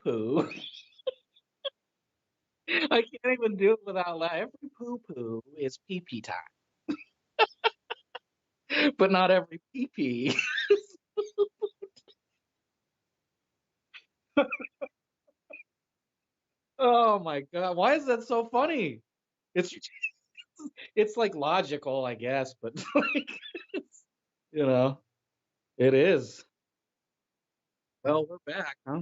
poo-poo. I can't even do it without laughing. Every poo-poo is pee-pee time, but not every pee-pee. Oh my God. Why is that so funny? It's it's like logical, I guess, but like, you know, it is. Well, we're back, huh?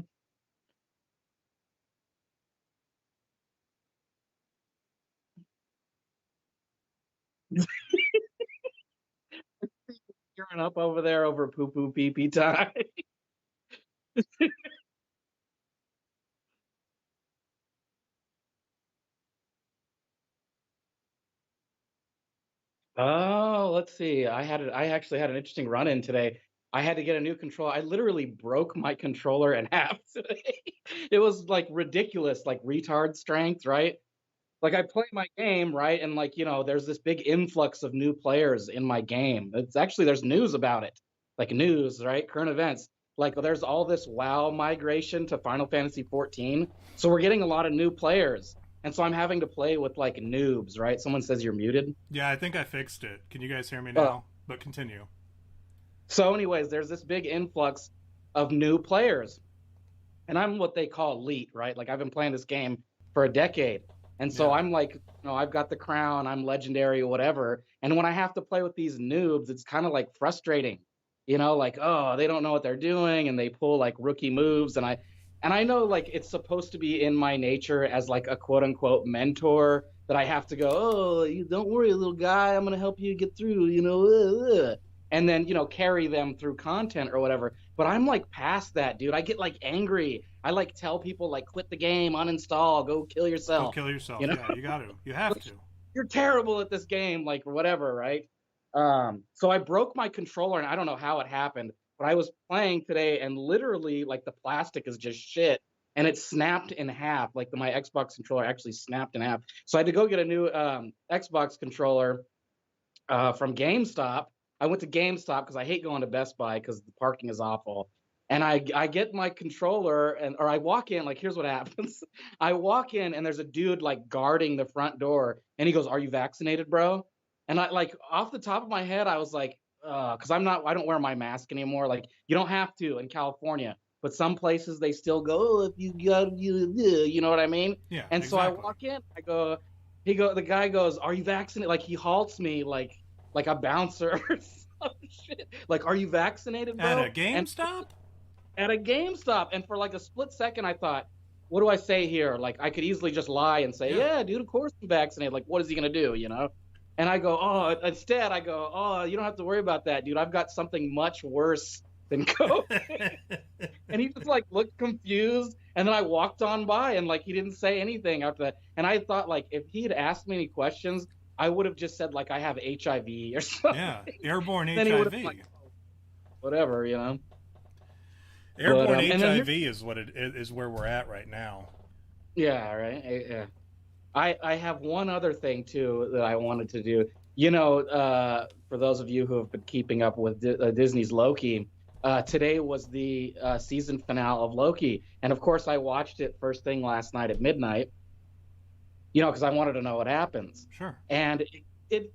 Tearing up over there over poo-poo pee-pee time. Oh, let's see. I actually had an interesting run-in today. I had to get a new controller. I literally broke my controller in half today. It was like ridiculous, like retard strength, right? Like I play my game, right? And like, there's this big influx of new players in my game. It's actually there's news about it. Like news, right? Current events. Like there's all this WoW migration to Final Fantasy 14. So we're getting a lot of new players. And so I'm having to play with like noobs, right? Someone says you're muted. Yeah, I think I fixed it. Can you guys hear me Oh, now? But continue. so anyways, there's this big influx of new players. And I'm what they call elite, right? Like I've been playing this game for a decade. And so Yeah. I'm like, I've got the crown, I'm legendary or whatever. And when I have to play with these noobs, it's kind of like frustrating. Like, oh, they don't know what they're doing and they pull like rookie moves and I know like it's supposed to be in my nature as like a quote unquote mentor that I have to go, oh, you don't worry, little guy, I'm gonna help you get through, and then carry them through content or whatever. But I'm like past that, dude. I get like angry. I like tell people like quit the game, uninstall, go kill Go yourself. kill You yourself. know, Yeah, you got to. You have to. you're terrible at this game, like whatever, right? So I broke my controller, and I don't know how it happened, but I was playing today, and literally like the plastic is just shit, and it snapped in half. Like my Xbox controller actually snapped in half. So I had to go get a new Xbox controller from GameStop. I went to GameStop because I hate going to Best Buy because the parking is awful. And I get my controller or I walk in, like here's what happens. I walk in and there's a dude like guarding the front door and he goes, "Are you vaccinated, bro?" And I like off the top of my head, I was like, because I don't wear my mask anymore. Like you don't have to in California, but some places they still go, "Oh, if you got you know what I mean?" Yeah, And so I exactly. walk in, the guy goes, "Are you vaccinated?" Like he halts me like a bouncer or some shit. Like, "Are you vaccinated, At bro?" a And GameStop? at a GameStop, and for like a split second, I thought, "What do I say here?" Like, I could easily just lie and say, Yeah. "Yeah, dude, of course I'm vaccinated." Like, what is he gonna do, you know? And I go, "Oh," instead, I go, "Oh, you don't have to worry about that, dude. I've got something much worse than COVID." And he just like looked confused. And then I walked on by and like he didn't say anything after that. And I thought like if he had asked me any questions, I would have just said like I have HIV or something. Yeah, airborne Then he would have been like, HIV. oh, whatever. But Airborne and then here, HIV is what it is where we're at right now. yeah, right. Yeah. I have one other thing too that I wanted to do. For those of you who have been keeping up with Disney's Loki, today was the season finale of Loki, and of course I watched it first thing last night at midnight. Because I wanted to know what happens, Sure. and it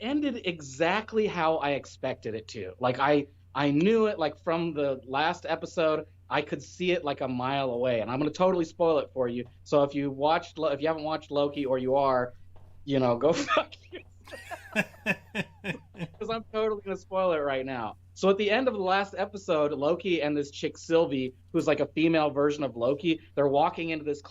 ended exactly how I expected it to. Like I knew it like from the last episode. I could see it like a mile away, and I'm going to totally spoil it for you. So if if you haven't watched Loki or you are, go fuck because I'm totally going to spoil it right now. So at the end of the last episode, Loki and this chick Sylvie, who's like a female version of Loki, they're walking into this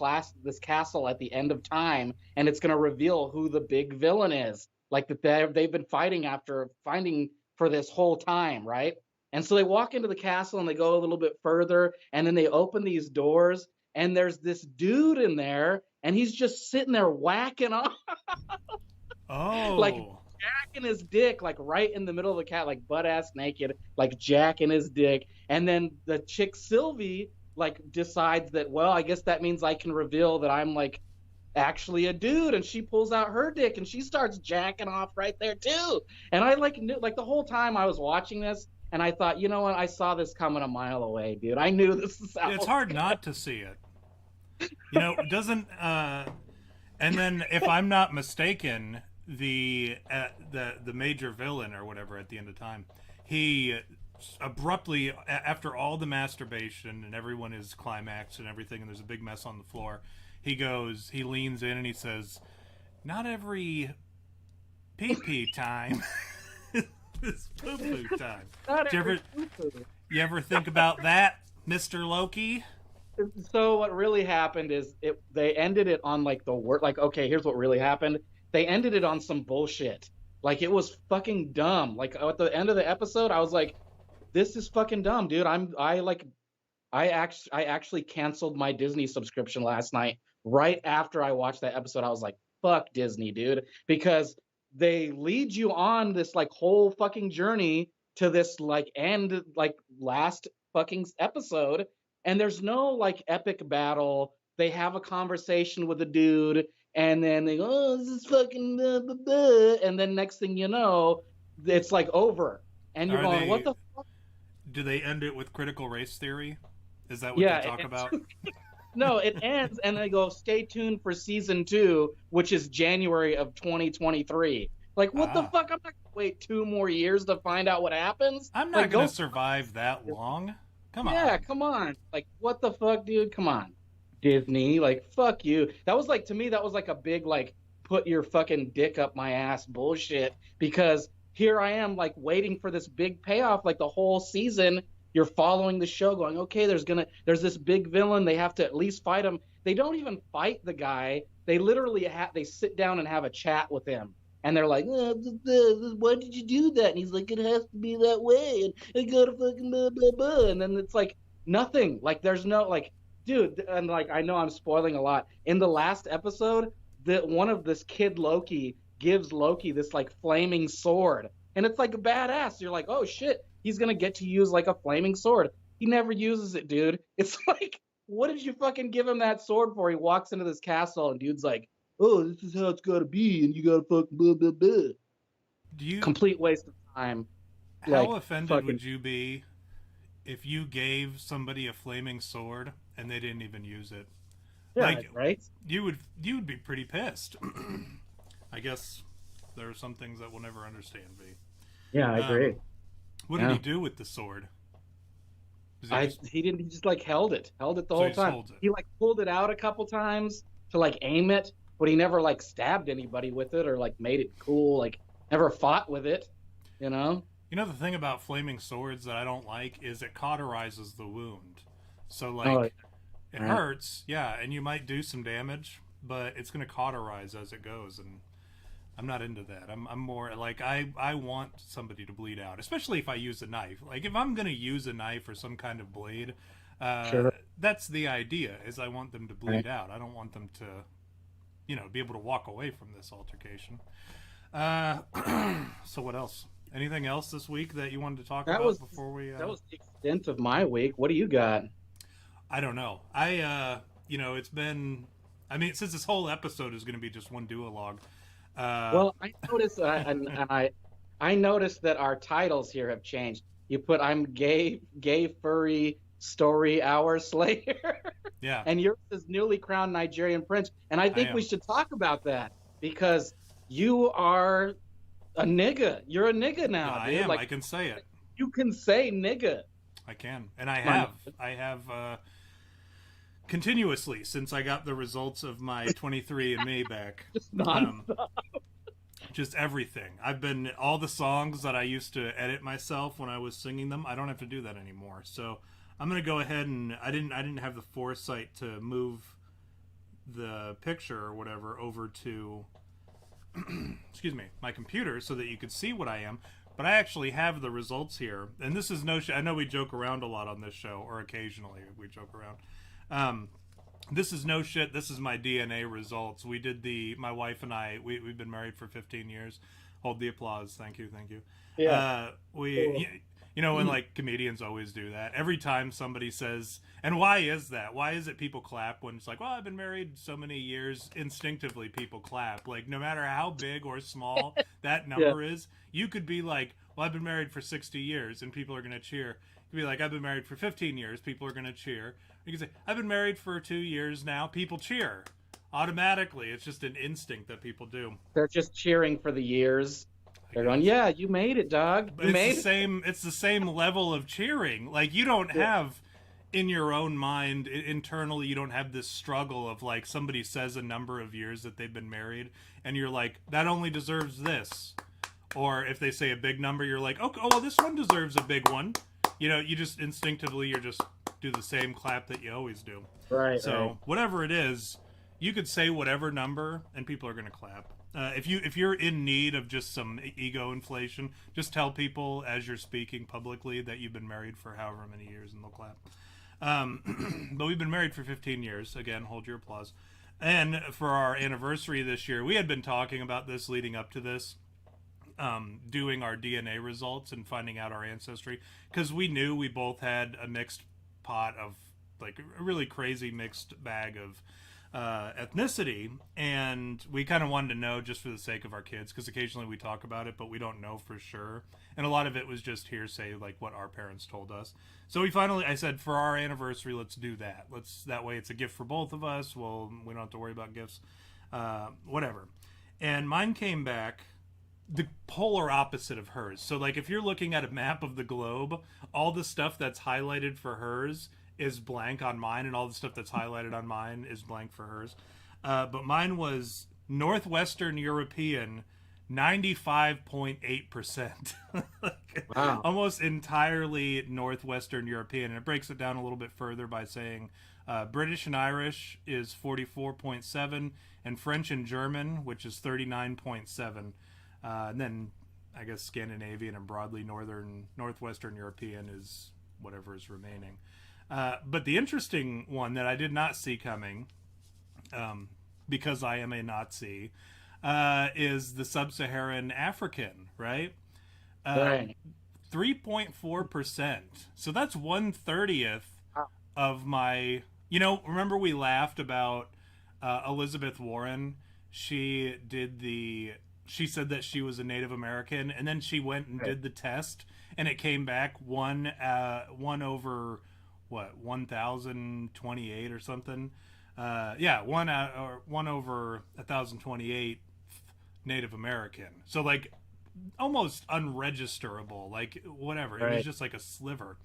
castle at the end of time, and it's going to reveal who the big villain is. Like that they've been finding for this whole time, right? And so they walk into the castle and they go a little bit further, and then they open these doors, and there's this dude in there, and he's just sitting there whacking off like Oh. jacking his dick like right in the middle of the cat, like butt ass naked, like jacking his dick. And then the chick Sylvie like decides that, well, I guess that means I can reveal that I'm like actually a dude, and she pulls out her dick and she starts jacking off right there too. And I like knew like the whole time I was watching this, and I thought, you know what, I saw this coming a mile away, dude. I knew this is how It's hard not to see it. Doesn't and then if I'm not mistaken, the major villain or whatever at the end of time, he abruptly, after all the masturbation and everyone is climaxed and everything, and there's a big mess on the floor, he leans in and he says, "Not every pee time is poo poo time." Not Do every poo-poo. you ever think about that, Mr. Loki? So what really happened is they ended it on like the word, like, okay, here's what really happened. They ended it on some bullshit. Like it was fucking dumb. Like at the end of the episode, I was like, this is fucking dumb, dude. I actually canceled my Disney subscription last night right after I watched that episode. I was like, fuck Disney, dude, because they lead you on this like whole fucking journey to this like end, like last fucking episode, and there's no like epic battle. They have a conversation with a dude, and then they go, "Oh, this is fucking blah, blah, blah," and then next thing you know, it's like over, and you're Are going, "What they? the fuck?" Do they end it with critical race theory? Is that what they Yeah, talk about? no, it ends, and they go, "Stay tuned for season 2, which is January of 2023." Like, what the Ah, fuck? I'm not gonna wait 2 more years to find out what happens. I'm not Like, gonna go. survive that long. Come Yeah, on. come on. Like, what the fuck, dude? Come on. Disney, like, fuck you. That was like, to me, that was like a big, like, put your fucking dick up my ass bullshit, because here I am, like, waiting for this big payoff, like, the whole season. You're following the show going, okay, there's this big villain. They have to at least fight him. They don't even fight the guy. They literally they sit down and have a chat with him. And they're like, why did you do that? And he's like, it has to be that way. And I gotta fucking blah, blah, blah. And then it's like, nothing. Like, there's no, like, dude, and like, I know I'm spoiling a lot. In the last episode, one of this kid Loki gives Loki this like flaming sword, and it's like badass. You're like, oh shit, he's gonna get to use like a flaming sword. He never uses it, dude. It's like, what did you fucking give him that sword for? He walks into this castle, and dude's like, oh, this is how it's gotta be, and you gotta fucking blah blah blah. Do you? Complete waste of time. How Like, offended fucking, would you be if you gave somebody a flaming sword and they didn't even use it? yeah, Like, right? you would be pretty pissed. I guess there are some things that we'll never understand. V. Yeah, I agree. What did Yeah. he do with the sword? Does He didn't. He just like held it the so whole he just time. holds it? He like pulled it out a couple times to like aim it, but he never like stabbed anybody with it or like made it cool. Like, never fought with it. You know? You know the thing about flaming swords that I don't like is it cauterizes the wound. So Oh, like it yeah. hurts, yeah, and you might do some damage, but it's going to cauterize as it goes, and I'm not into that. I'm more like I want somebody to bleed out, especially if I use a knife. Like if I'm going to use a knife or some kind of blade, Sure. that's the idea. Is I want them to Right. bleed out. I don't want them to, be able to walk away from this altercation. So what else? Anything else this week that you wanted to talk That about was before we? that was the extent of my week. What do you got? I don't know. It's been. I mean, since this whole episode is going to be just one duologue. Well, I noticed, I noticed that our titles here have changed. You put "I'm gay furry story hour slayer," Yeah, and yours is newly crowned Nigerian prince. And I I think we am. should talk about that, because you are a nigga. You're a nigga Yeah, now, I dude. am. Like, I can say it. you can say nigga. I can, and I Come on, have. I have continuously since I got the results of my 23andMe back. just Um, nonstop. just everything. I've been all the songs that I used to edit myself when I was singing them. I don't have to do that anymore. So I'm gonna go ahead and I didn't have the foresight to move the picture or whatever over to excuse me, my computer so that you could see what I am. But I actually have the results here, and this is no. I know we joke around a lot on this show, or occasionally we joke around. Um, this is no shit. This is my DNA results. We did my wife and I. We've been married for 15 years. Hold the applause. Thank you. Thank you. Yeah. Cool. When like comedians always do that. Every time somebody says, and why is that? Why is it people clap when it's like, well, I've been married so many years? Instinctively, people clap. Like, no matter how big or small that number is, you could be like, well, I've been married for 60 years, and people are going to cheer. could be like, I've been married for 15 years. People are going to cheer. You can say, I've been married for 2 years now. People cheer automatically. It's just an instinct that people do. They're just cheering for the years. I They're going, guess. yeah, you made it, dog. But You it's the made it. same. It's the same level of cheering. Like, you don't have in your own mind internally, you don't have this struggle of like somebody says a number of years that they've been married, and you're like, that only deserves this. Or if they say a big number, you're like, oh well, this one deserves a big one. You know, you just instinctively, you just do the same clap that you always do. Right. So right. whatever it is, you could say whatever number, and people are going to clap. If you're in need of just some ego inflation, just tell people as you're speaking publicly that you've been married for however many years, and they'll clap. But we've been married for 15 years. Again, hold your applause. And for our anniversary this year, we had been talking about this leading up to this, doing our DNA results and finding out our ancestry, because we knew we both had a mixed pot of, like, a really crazy mixed bag of ethnicity, and we kind of wanted to know just for the sake of our kids, because occasionally we talk about it but we don't know for sure, and a lot of it was just hearsay, like what our parents told us. So I said, for our anniversary, let's do that. That way it's a gift for both of us. Well, we don't have to worry about gifts, whatever. And mine came back the polar opposite of hers. So like, if you're looking at a map of the globe, all the stuff that's highlighted for hers is blank on mine, and all the stuff that's highlighted on mine is blank for hers. But mine was Northwestern European, 95.8%. Like, Wow. almost entirely Northwestern European. And it breaks it down a little bit further by saying British and Irish is 44.7, and French and German, which is 39.7. And then I guess Scandinavian and broadly Northwestern European is whatever is remaining. But the interesting one that I did not see coming, because I am a Nazi, is the sub-Saharan African, right? Right. 3.4%. So that's 1/30th of my... remember we laughed about Elizabeth Warren? She said that she was a Native American, and then she went and did the test, and it came back one over... 1,028 or something. One over 1,028 Native American. So like almost unregisterable, like whatever. Right. It was just like a sliver.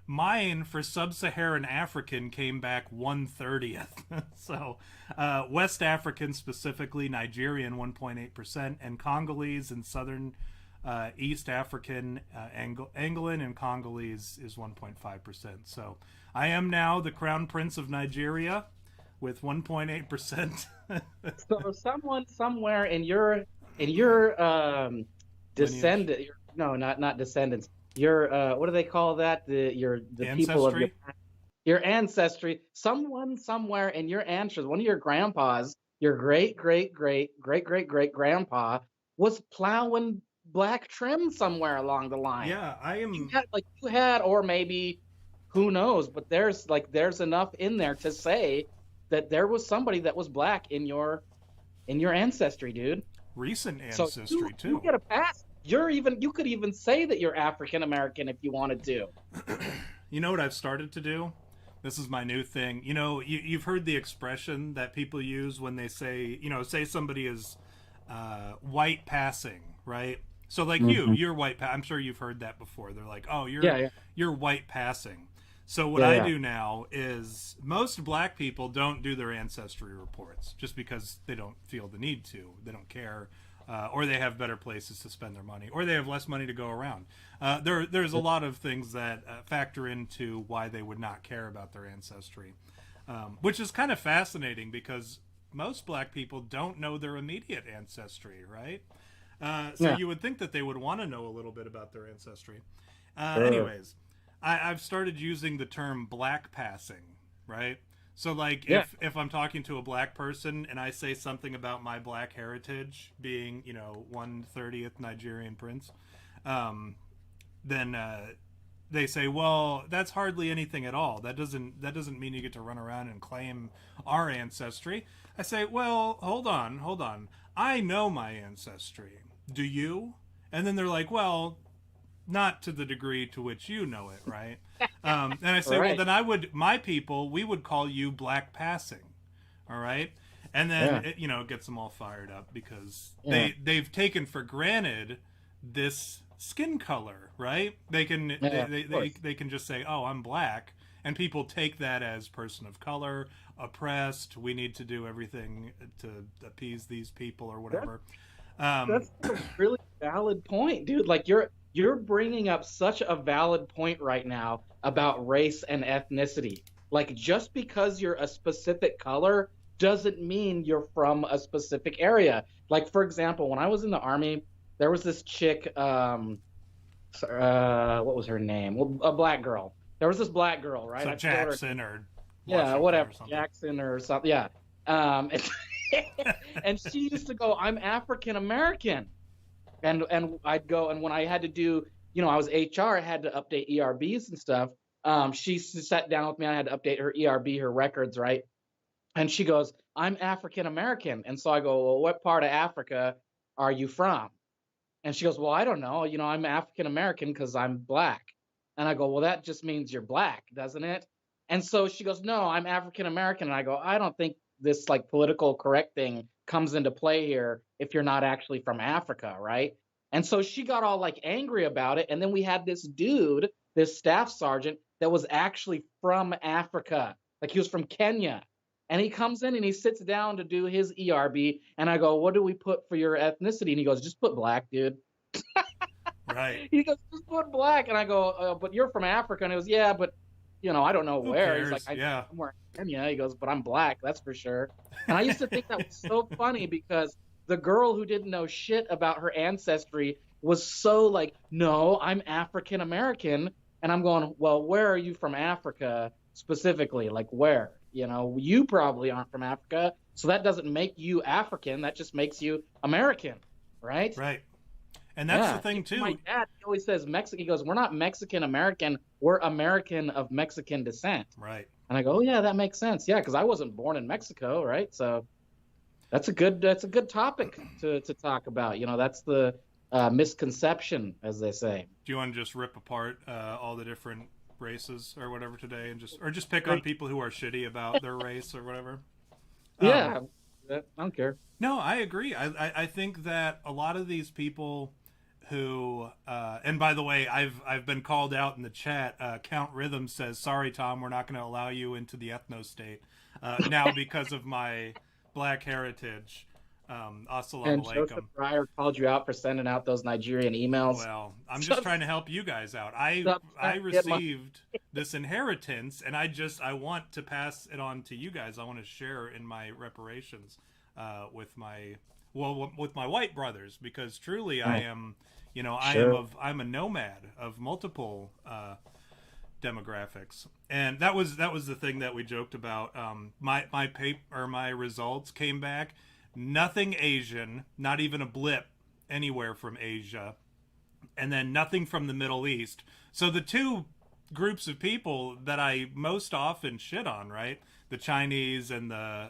Mine for sub-Saharan African came back 1/30th. So West African, specifically Nigerian, 1.8%, and Congolese and Southern East African, Angolan and Congolese is 1.5%. So I am now the Crown Prince of Nigeria with 1.8%. So someone somewhere in your descendant, no, not descendants. Your what do they call that? The Ancestry? People of your ancestry. Someone somewhere in your ancestors, one of your grandpas, your great grandpa was plowing black trim somewhere along the line. Yeah, I am. You had, or maybe, who knows? But there's enough in there to say that there was somebody that was black in your ancestry, dude. Recent ancestry, so too. You get a pass. You could even say that you're African American if you wanted to. You know what I've started to do? This is my new thing. You've heard the expression that people use when they say, say somebody is white passing, right? So like you're white. I'm sure you've heard that before. They're like, oh, you're white passing. So what I do now is, most black people don't do their ancestry reports just because they don't feel the need to. They don't care, or they have better places to spend their money, or they have less money to go around. There's a lot of things that factor into why they would not care about their ancestry, which is kind of fascinating because most black people don't know their immediate ancestry, right? You would think that they would want to know a little bit about their ancestry. Anyways, I've started using the term black passing, right? So like if I'm talking to a black person and I say something about my black heritage being, 1/30th Nigerian prince, then they say, well, that's hardly anything at all. That doesn't mean you get to run around and claim our ancestry. I say, well, hold on. I know my ancestry. Do you? And then they're like, well, not to the degree to which you know it, right? And I say, Right. well, then my people, we would call you black passing, all right? And then Yeah. it gets them all fired up because Yeah. they've taken for granted this skin color, right? They can Yeah. Of course. they can just say, "Oh, I'm black," and people take that as person of color, oppressed. We need to do everything to appease these people or whatever. That's a really valid point, dude. Like you're bringing up such a valid point right now about race and ethnicity. Like just because you're a specific color doesn't mean you're from a specific area. Like for example, when I was in the army, there was this chick, what was her name? Well, a black girl. There was this black girl, right? So I forget what her Jackson or yeah, Washington whatever, or something. Jackson or something. Yeah. And, and she used to go, I'm African American. And I'd go, and when I had to do, I was HR, I had to update ERBs and stuff. She sat down with me, I had to update her ERB, her records, right? And she goes, I'm African American. And so I go, well, what part of Africa are you from? And she goes, well, I don't know. I'm African American because I'm black. And I go, well, that just means you're black, doesn't it? And so she goes, no, I'm African American. And I go, I don't think this like political correct thing comes into play here if you're not actually from Africa, right? And so she got all like angry about it. And then we had this dude, this staff sergeant that was actually from Africa. Like he was from Kenya. And he comes in and he sits down to do his ERB. And I go, what do we put for your ethnicity? And he goes, just put black, dude. Right. He goes, just put black. And I go, but you're from Africa. And he goes, yeah, but, I don't know Who where. cares? He's like, Yeah. I'm in Kenya. He goes, but I'm black. That's for sure. And I used to think that was so funny because the girl who didn't know shit about her ancestry was so like, no, I'm African American. And I'm going, well, where are you from Africa specifically? Like where? You probably aren't from Africa. So that doesn't make you African. That just makes you American. Right? Right. And that's Yeah. the thing too. My dad he always says Mexican. He goes, we're not Mexican American. We're American of Mexican descent. Right. And I go, oh yeah, that makes sense. Yeah, because I wasn't born in Mexico, right? So that's a good topic to talk about. That's the misconception, as they say. Do you want to just rip apart all the different races or whatever today, and just pick on people who are shitty about their race or whatever? Yeah, I don't care. No, I agree. I think that a lot of these people who and by the way, I've been called out in the chat. Count Rhythm says, sorry Tom, we're not going to allow you into the ethno state now because of my black heritage. Assalamu And alaikum. Joseph Breyer called you out for sending out those Nigerian emails. Well, I'm just trying to help you guys out. I received this inheritance, and I want to pass it on to you guys. I want to share in my reparations with my white brothers, because truly I am, I'm a nomad of multiple demographics. And that was the thing that we joked about. My results came back, nothing Asian, not even a blip anywhere from Asia, and then nothing from the Middle East. So the two groups of people that I most often shit on, right, the Chinese and the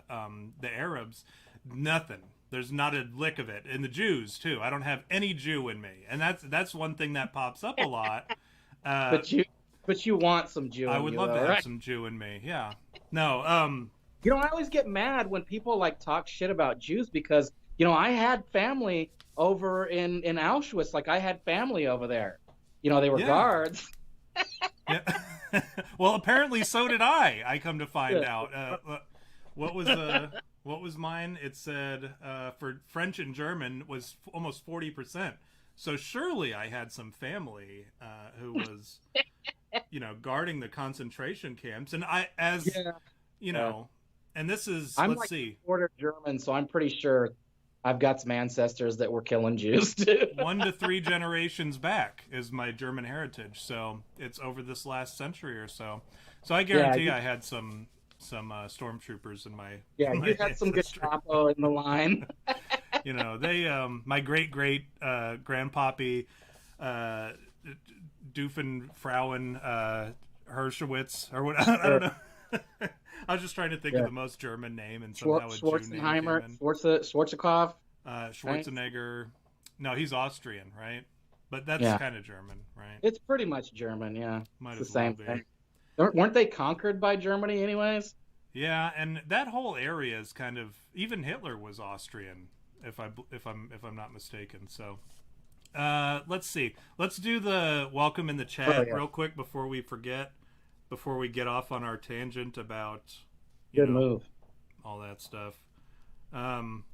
Arabs, nothing. There's not a lick of it. And the Jews too. I don't have any Jew in me, and that's one thing that pops up a lot. But you want some Jew. I would love to have some Jew in me. Yeah. No. I always get mad when people like talk shit about Jews because I had family over in Auschwitz. Like I had family over there. They were guards. Yeah. Well, apparently so did I. I come to find out. What was mine? It said for French and German was almost 40%. So surely I had some family who was, guarding the concentration camps, and and this is, I'm let's see, quarter German, so I'm pretty sure I've got some ancestors that were killing Jews too. 1 to 3 generations back is my German heritage, so it's over this last century or so. So I guarantee I had some stormtroopers in my you had some Gestapo in the line. My great grandpappy Doofenfrauen Herschewitz or what, I don't know. I was just trying to think of the most German name, and somehow Schwarzenheimer, Schwarzkopf, Schwarzenegger. Right? No, he's Austrian, right? but that's Yeah. kind of German, right? It's pretty much German, yeah. Might It's the as well same be. thing. Weren't they conquered by Germany anyways? Yeah, and that whole area is kind of, even Hitler was Austrian, if I'm not mistaken. So, let's see. Let's do the welcome in the chat Yeah. real quick before we forget, before we get off on our tangent about, Good move. all that stuff. Um,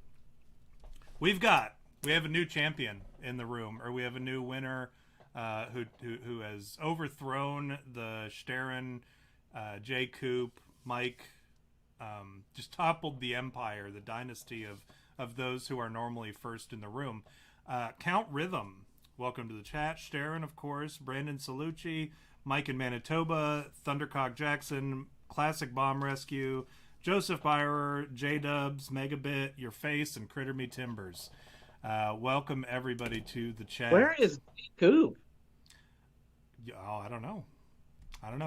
we have a new champion in the room, or we have a new winner, who has overthrown the Stern, Jay Coop, Mike, just toppled the empire, the dynasty of those who are normally first in the room. Count Rhythm, welcome to the chat. Stern, of course, Brandon Salucci, Mike in Manitoba, Thundercock Jackson, Classic Bomb Rescue, Joseph Byrer, J-Dubs, Megabit, Your Face, and Critter Me Timbers. Welcome everybody to the chat. Where is Coop? Oh, I don't know.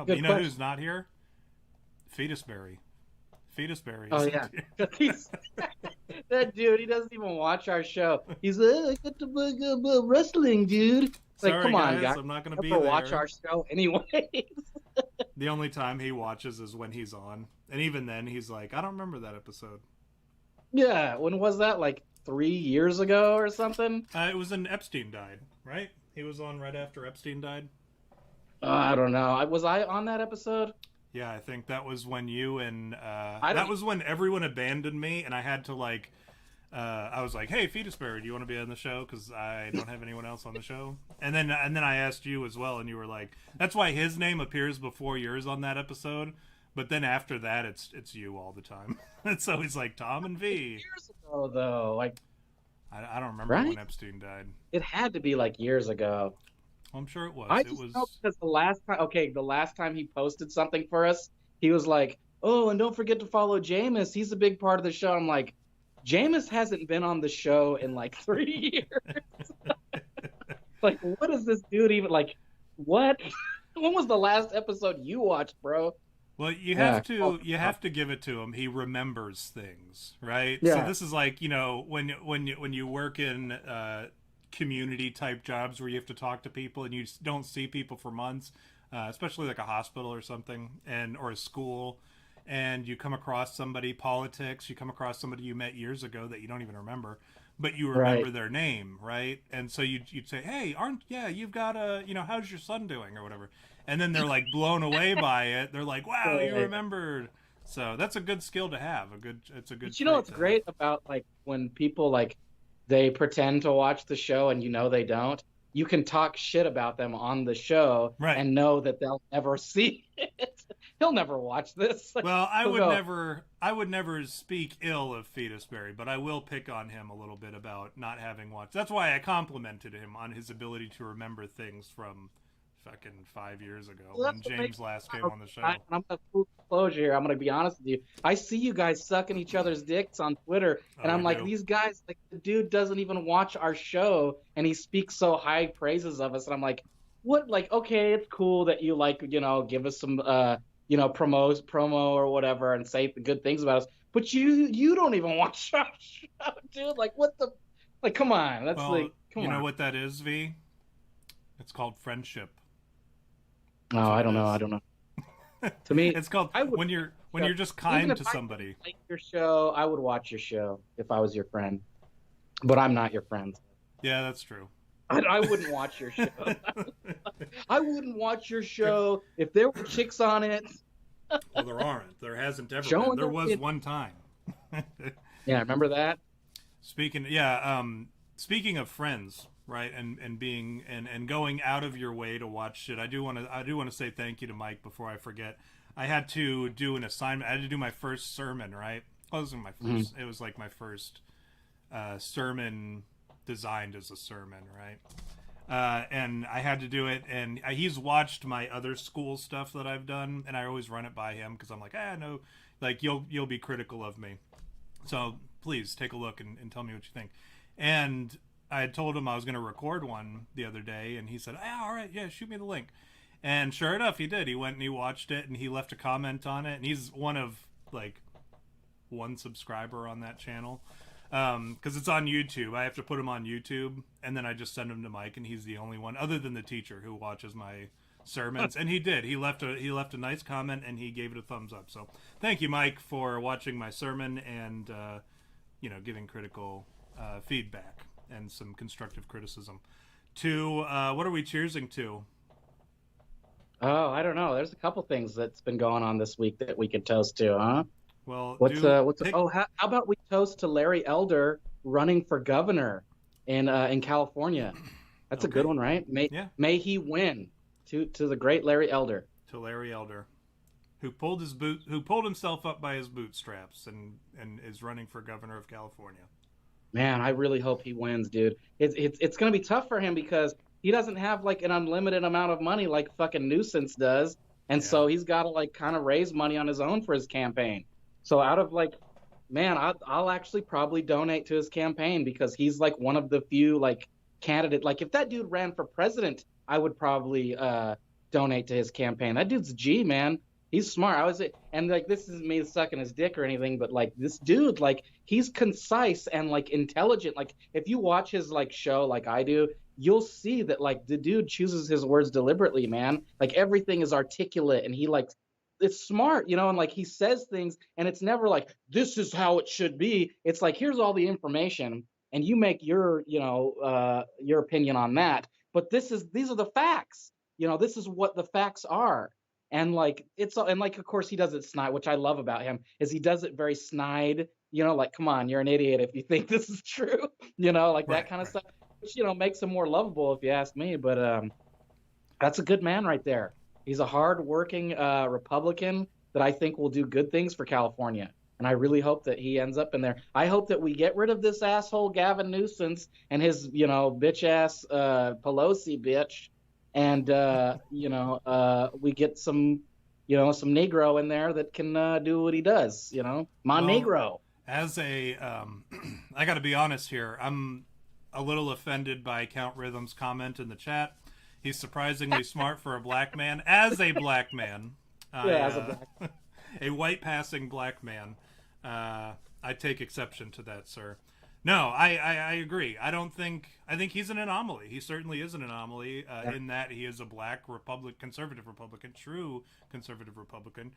Good You know question. who's not here? Fetusberry. Fetusberry. Oh yeah, that dude. He doesn't even watch our show. He's I got to wrestling, dude. Like, Sorry, come on, guys. I'm not going to be Never there. watch our show anyway. The only time he watches is when he's on, and even then, he's like, "I don't remember that episode." Yeah, when was that? Like 3 years ago or something? It was when Epstein died, right? He was on right after Epstein died. I don't know. Was I on that episode? Yeah, I think that was when you and that was when everyone abandoned me, and I had to like, I was like, "Hey, Fetusberry, do you want to be on the show? Because I don't have anyone else on the show." And then I asked you as well, and you were like, "That's why his name appears before yours on that episode." But then after that, it's you all the time. And so he's like Tom and V. Years ago, though, like I don't remember when Epstein died. It had to be like years ago. I'm sure it was. I just know because the last time he posted something for us, he was like, "Oh, and don't forget to follow Jameis. He's a big part of the show." I'm like, Jameis hasn't been on the show in like 3 years. Like, what is this dude even like? What? When was the last episode you watched, bro? Well, you have to give it to him. He remembers things, right? Yeah. So this is like, when you work in community type jobs where you have to talk to people and you don't see people for months, especially like a hospital or something, or a school, and you come across somebody, politics, you come across somebody you met years ago that you don't even remember, but you remember their name, right? And so you'd say, "Hey, you've got how's your son doing?" or whatever. And then they're like blown away by it. They're like, "Wow, you remembered." So that's a good skill to have. It's a good. But you know what's great about like when people like they pretend to watch the show and they don't. You can talk shit about them on the show and know that they'll never see it. He'll never watch this. Like, well, I would never speak ill of Fetusberry, but I will pick on him a little bit about not having watched. That's why I complimented him on his ability to remember things from fucking 5 years ago when James last came on the show. I'm going to full disclosure here. I'm going to be honest with you. I see you guys sucking each other's dicks on Twitter, and I'm like, these guys, like, the dude doesn't even watch our show, and he speaks so high praises of us, and I'm like, what? Like, okay, it's cool that you like, give us some, promo or whatever, and say the good things about us, but you don't even watch our show, dude. Like, what the? Like, come on. That's come on. You know what that is, V? It's called friendship. No, I don't know. To me, it's called when you're just kind to somebody. I like your show, I would watch your show if I was your friend, but I'm not your friend. Yeah, that's true. I wouldn't watch your show. I wouldn't watch your show if there were chicks on it. Well, there aren't. There hasn't ever been. There was one time. Yeah, remember that? Speaking of friends. Right, and being and going out of your way to watch shit. I do want to say thank you to Mike before I forget. I had to do an assignment. I had to do my first sermon. Right, well, it wasn't my first. It was like my first sermon designed as a sermon. Right, and I had to do it. And he's watched my other school stuff that I've done, and I always run it by him because I'm like, no, like you'll be critical of me. So please take a look and tell me what you think. And I had told him I was going to record one the other day, and he said, all right, yeah, shoot me the link. And sure enough, he did. He went and he watched it, and he left a comment on it, and he's one of, like, one subscriber on that channel. Because it's on YouTube. I have to put him on YouTube, and then I just send him to Mike, and he's the only one other than the teacher who watches my sermons. And he did. He left a nice comment, and he gave it a thumbs up. So thank you, Mike, for watching my sermon and giving critical feedback and some constructive criticism. To what are we cheersing to? Oh, I don't know. There's a couple things that's been going on this week that we could toast to, huh? Well, how about we toast to Larry Elder running for governor in California? That's Okay. a good one, right? May he win. To the great Larry Elder. To Larry Elder, who pulled himself up by his bootstraps and is running for governor of California. Man, I really hope he wins, dude. It's going to be tough for him because he doesn't have like an unlimited amount of money like fucking Nuisance does, and so he's got to like kind of raise money on his own for his campaign. So out of like, man, I'll actually probably donate to his campaign because he's like one of the few like candidate. Like if that dude ran for president, I would probably donate to his campaign. That dude's G, man. He's smart. And like this isn't me sucking his dick or anything, but like this dude, like he's concise and like intelligent. Like if you watch his like show like I do, you'll see that like the dude chooses his words deliberately, man. Like everything is articulate and he like it's smart, and like he says things and it's never like this is how it should be. It's like here's all the information and you make your opinion on that. But these are the facts. This is what the facts are. And like of course he does it snide, which I love about him, is he does it very snide, like come on, you're an idiot if you think this is true, like that kind of stuff, which makes him more lovable if you ask me. But that's a good man right there. He's a hard-working Republican that I think will do good things for California. And I really hope that he ends up in there. I hope that we get rid of this asshole Gavin Newsom and his, bitch ass Pelosi bitch, and we get some Negro in there that can do what he does. Negro. As a, I got to be honest here. I'm a little offended by Count Rhythm's comment in the chat. He's surprisingly smart for a black man. As a black man, as a black. A white passing black man. I take exception to that, sir. No, I agree. I think he's an anomaly. He certainly is an anomaly in that he is a black conservative Republican, true conservative Republican.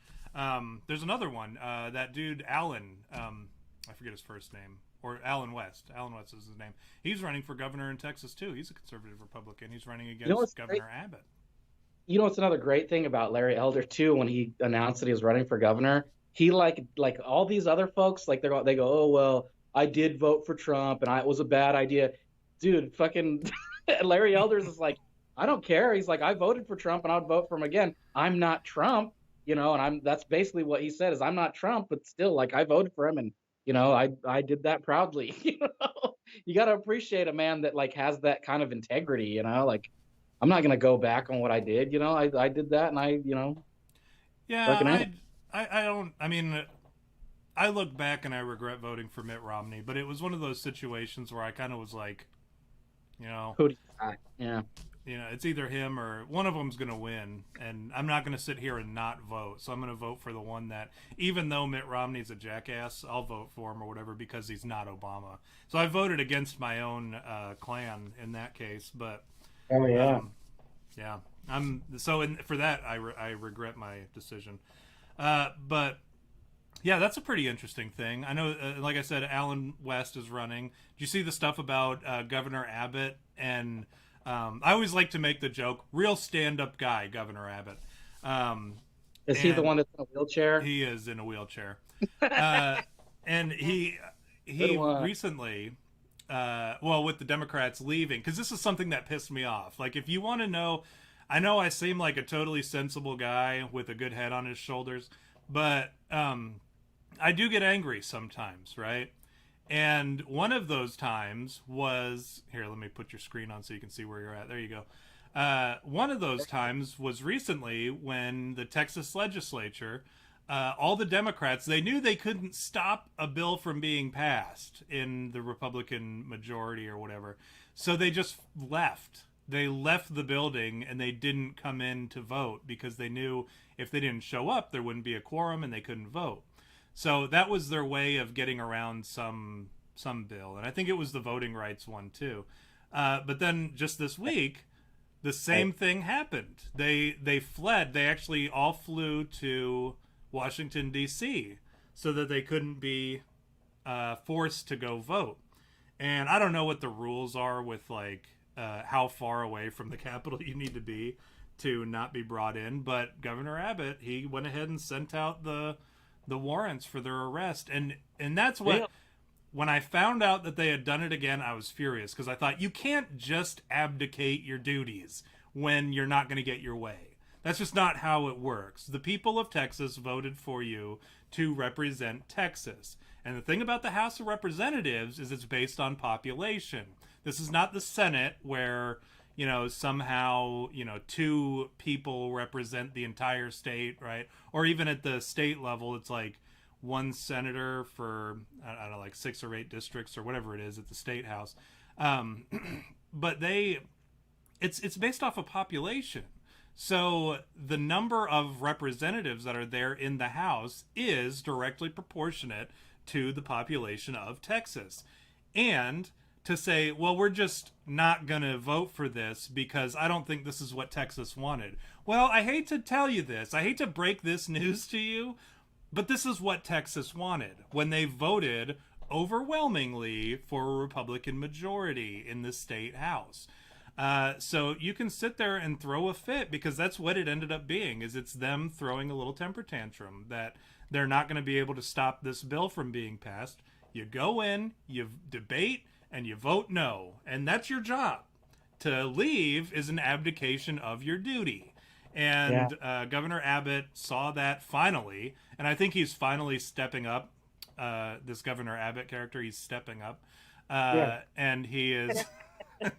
There's another one, that dude, Alan, I forget his first name, or Alan West. Alan West is his name. He's running for governor in Texas, too. He's a conservative Republican. He's running against Governor Abbott. What's another great thing about Larry Elder, too, when he announced that he was running for governor? He like all these other folks, like they go, oh, well, I did vote for Trump and it was a bad idea. Dude, fucking Larry Elders is like, I don't care. He's like, I voted for Trump and I would vote for him again. I'm not Trump, and that's basically what he said is I'm not Trump, but still like I voted for him and, I did that proudly. You got to appreciate a man that like has that kind of integrity, like I'm not going to go back on what I did. I did that and yeah, I look back and I regret voting for Mitt Romney, but it was one of those situations where I kind of was like, yeah, it's either him or one of them's going to win, and I'm not going to sit here and not vote. So I'm going to vote for the one that, even though Mitt Romney's a jackass, I'll vote for him or whatever because he's not Obama. So I voted against my own clan in that case, but yeah, for that I regret my decision. But yeah, that's a pretty interesting thing. I know, like I said, Alan West is running. Did you see the stuff about Governor Abbott? And I always like to make the joke, real stand-up guy, Governor Abbott. Is he the one that's in a wheelchair? He is in a wheelchair. And he recently, with the Democrats leaving, because this is something that pissed me off. Like, if you want to know, I know I seem like a totally sensible guy with a good head on his shoulders, but I do get angry sometimes, right? And one of those times was, here, let me put your screen on so you can see where you're at. There you go. One of those times was recently when the Texas legislature, all the Democrats, they knew they couldn't stop a bill from being passed in the Republican majority or whatever. So they just left. They left the building and they didn't come in to vote because they knew if they didn't show up, there wouldn't be a quorum and they couldn't vote. So that was their way of getting around some bill, and I think it was the voting rights one too. But then just this week, the same thing happened. They fled. They actually all flew to Washington D.C. so that they couldn't be forced to go vote. And I don't know what the rules are with like how far away from the Capitol you need to be to not be brought in. But Governor Abbott, he went ahead and sent out the warrants for their arrest, and that's what. Yeah. When I found out that they had done it again, I was furious because I thought you can't just abdicate your duties when you're not going to get your way. That's just not how it works. The people of Texas voted for you to represent Texas. And the thing about the House of Representatives is it's based on population. This is not the Senate where, you know, somehow, you know, 2 people represent the entire state, right? Or even at the state level, it's like 1 senator for, I don't know, like 6 or 8 districts or whatever it is at the state house. But it's based off of population. So the number of representatives that are there in the House is directly proportionate to the population of Texas. And to say, well, we're just not going to vote for this because I don't think this is what Texas wanted. Well, I hate to tell you this. I hate to break this news to you, but this is what Texas wanted when they voted overwhelmingly for a Republican majority in the state house. So you can sit there and throw a fit because that's what it ended up being, is it's them throwing a little temper tantrum that they're not going to be able to stop this bill from being passed. You go in, you debate, and you vote no. And that's your job. To leave is an abdication of your duty. And Governor Abbott saw that finally, and I think he's finally stepping up. This Governor Abbott character, he's stepping up. And he is... I'm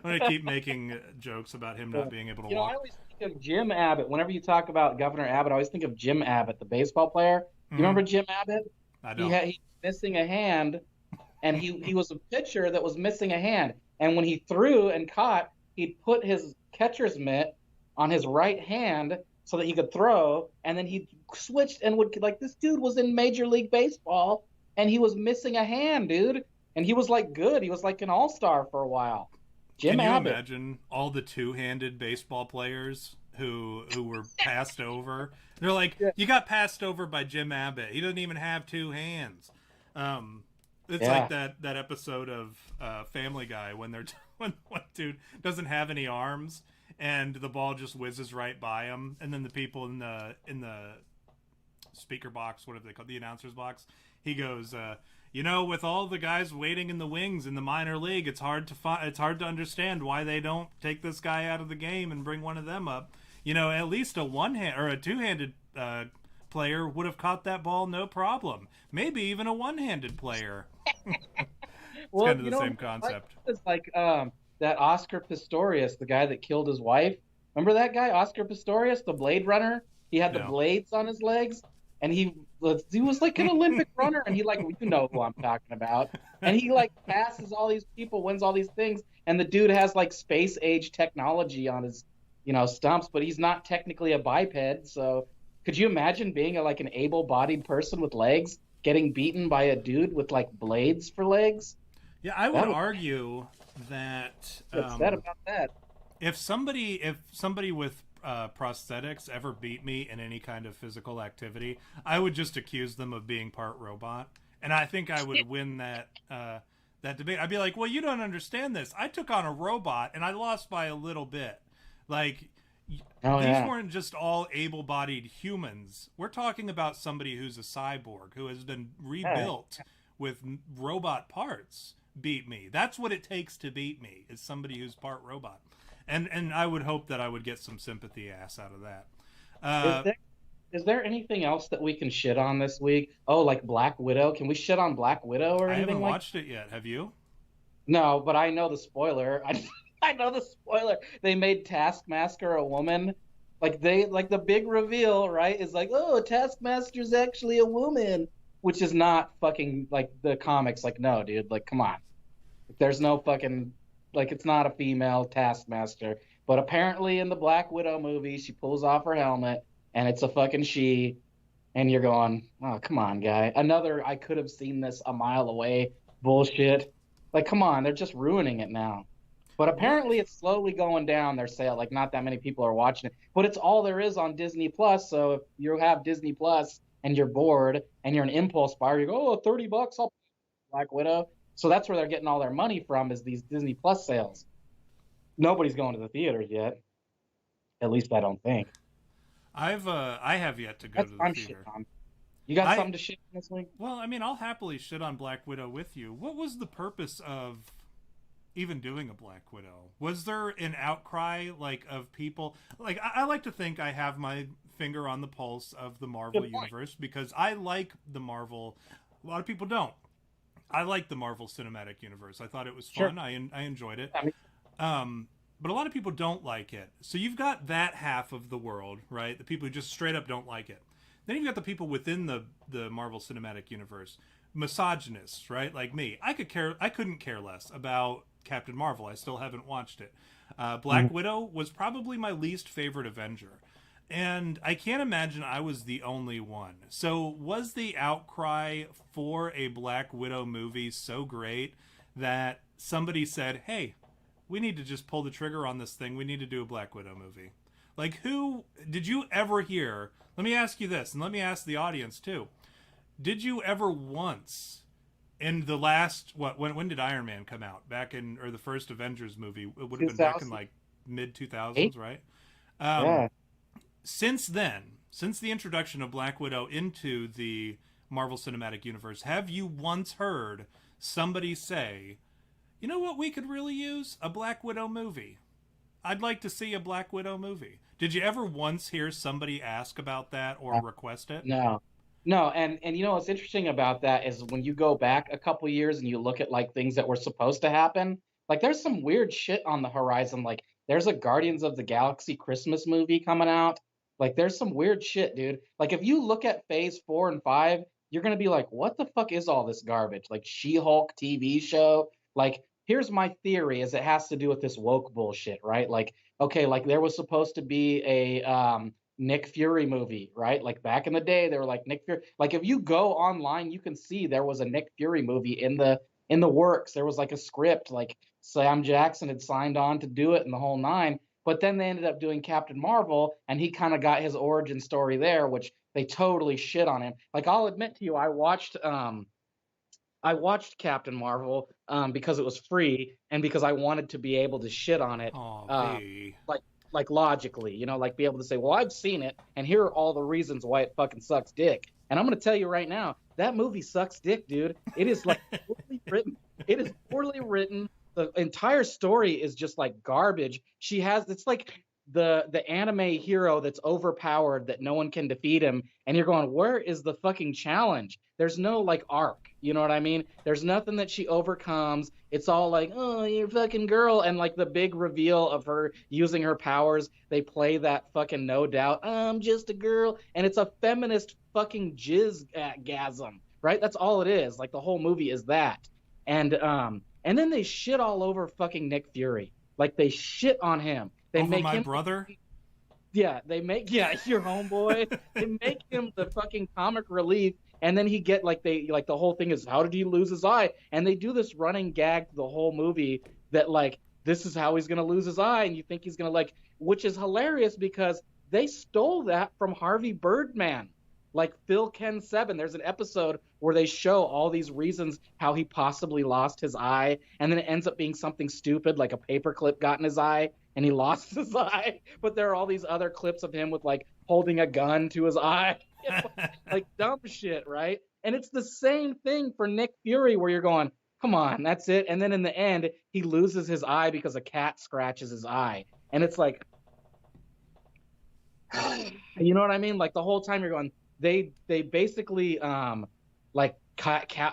going to keep making jokes about him not being able to walk. I always think of Jim Abbott. Whenever you talk about Governor Abbott, I always think of Jim Abbott, the baseball player. You remember Jim Abbott? I don't. He's missing a hand, and he was a pitcher that was missing a hand. And when he threw and caught, he'd put his catcher's mitt on his right hand so that he could throw, and then he switched and would, like, this dude was in Major League Baseball, and he was missing a hand, dude. And he was like good. He was like an all-star for a while. Jim Abbott. Can you imagine all the two-handed baseball players who were passed over? They're like, you got passed over by Jim Abbott. He doesn't even have 2 hands. It's like that episode of Family Guy when they're when one dude doesn't have any arms and the ball just whizzes right by him, and then the people in the speaker box, what are they called, the announcer's box, he goes, with all the guys waiting in the wings in the minor league, it's hard to understand why they don't take this guy out of the game and bring one of them up. At least a one-hand or a two-handed player would have caught that ball no problem. Maybe even a one-handed player. It's kind of the same concept. It's like that Oscar Pistorius, the guy that killed his wife. Remember that guy, Oscar Pistorius, the Blade Runner? He had the blades on his legs, and he was like an Olympic runner, and he you know who I'm talking about. And he passes all these people, wins all these things, and the dude has space age technology on his stumps, but he's not technically a biped. So could you imagine being an able-bodied person with legs getting beaten by a dude with blades for legs? Yeah, I would argue that upset about that. If somebody with prosthetics ever beat me in any kind of physical activity, I would just accuse them of being part robot, and I think I would win that debate. I'd be like, well, you don't understand this. I took on a robot and I lost by a little bit. These weren't just all able-bodied humans. We're talking about somebody who's a cyborg who has been rebuilt with robot parts. Beat me. That's what it takes to beat me, is somebody who's part robot. And I would hope that I would get some sympathy ass out of that. Is there anything else that we can shit on this week? Oh, like Black Widow? Can we shit on Black Widow or anything? I haven't watched it yet. Have you? No, but I know the spoiler. I know the spoiler. They made Taskmaster a woman. The big reveal, right, is Taskmaster's actually a woman, which is not fucking the comics. No, dude, come on. There's no fucking it's not a female Taskmaster. But apparently in the Black Widow movie, she pulls off her helmet and it's a fucking she, and you're going, oh, come on, guy. Another I could have seen this a mile away bullshit. Like, come on, they're just ruining it now. But What? apparently it's slowly going down, their sale. Like, not that many people are watching it. But it's all there is on Disney Plus. So if you have Disney Plus and you're bored and you're an impulse buyer, you go, oh, $30, I'll Black Widow. So that's where they're getting all their money from, is these Disney Plus sales. Nobody's going to the theaters yet. At least I don't think. I have yet to go That's to the I'm shit theater. on. You got I something to shit on this week? Well, I mean, I'll happily shit on Black Widow with you. What was the purpose of even doing a Black Widow? Was there an outcry like of people? Like I like to think I have my finger on the pulse of the Marvel universe because I like the Marvel. A lot of people don't. I like the Marvel Cinematic Universe. I thought it was fun. Sure. I enjoyed it. I mean, But a lot of people don't like it. So you've got that half of the world, right? The people who just straight up don't like it. Then you've got the people within the Marvel Cinematic Universe, misogynists, right? Like me. I couldn't care less about Captain Marvel. I still haven't watched it. Black Widow was probably my least favorite Avenger. And I can't imagine I was the only one. So was the outcry for a Black Widow movie so great that somebody said, hey, we need to just pull the trigger on this thing. We need to do a Black Widow movie. Like, who did you ever hear? Let me ask you this, and let me ask the audience too. Did you ever once, in the last, when did Iron Man come out? Back in, or the first Avengers movie? It would have been back in like mid 2000s, right? Yeah. Since then, since the introduction of Black Widow into the Marvel Cinematic Universe, have you once heard somebody say, you know what we could really use? A Black Widow movie. I'd like to see a Black Widow movie. Did you ever once hear somebody ask about that or request it? No. No, and you know what's interesting about that is when you go back a couple years and you look at like things that were supposed to happen, like there's some weird shit on the horizon. Like there's a Guardians of the Galaxy Christmas movie coming out. Like there's some weird shit, dude. Like if you look at phase 4 and 5, you're gonna be like, what the fuck is all this garbage? Like She-Hulk TV show. Like here's my theory is it has to do with this woke bullshit, right? Like, okay, like there was supposed to be a Nick Fury movie, right? Like back in the day, they were like Nick Fury. Like if you go online, you can see there was a Nick Fury movie in the works. There was like a script, like Sam Jackson had signed on to do it and the whole nine. But then they ended up doing Captain Marvel, and he kind of got his origin story there, which they totally shit on him. Like I'll admit to you, I watched Captain Marvel because it was free and because I wanted to be able to shit on it, Oh, uh, V. like like logically, you know, like be able to say, well, I've seen it, and here are all the reasons why it fucking sucks dick. And I'm gonna tell you right now, that movie sucks dick, dude. It is like poorly written. It is poorly written. The entire story is just like garbage. It's like the anime hero that's overpowered that no one can defeat him, and you're going, where is the fucking challenge? There's no like arc, you know what I mean? There's nothing that she overcomes. It's all like, oh, you're fucking girl, and like the big reveal of her using her powers, they play that fucking No Doubt, I'm just a girl, and it's a feminist fucking jizz-gasm, right? That's all it is. Like the whole movie is that. And then they shit all over fucking Nick Fury. Like they shit on him. They Over make my him brother? your homeboy. They make him the fucking comic relief, and then he get like the whole thing is how did he lose his eye? And they do this running gag the whole movie that like this is how he's gonna lose his eye, and you think he's gonna like, which is hilarious because they stole that from Harvey Birdman. Like Phil Ken 7, there's an episode where they show all these reasons how he possibly lost his eye, and then it ends up being something stupid like a paperclip got in his eye and he lost his eye. But there are all these other clips of him with like holding a gun to his eye, like dumb shit, right? And it's the same thing for Nick Fury where you're going, come on, that's it. And then in the end, he loses his eye because a cat scratches his eye. And it's like, you know what I mean? Like the whole time you're going, they basically like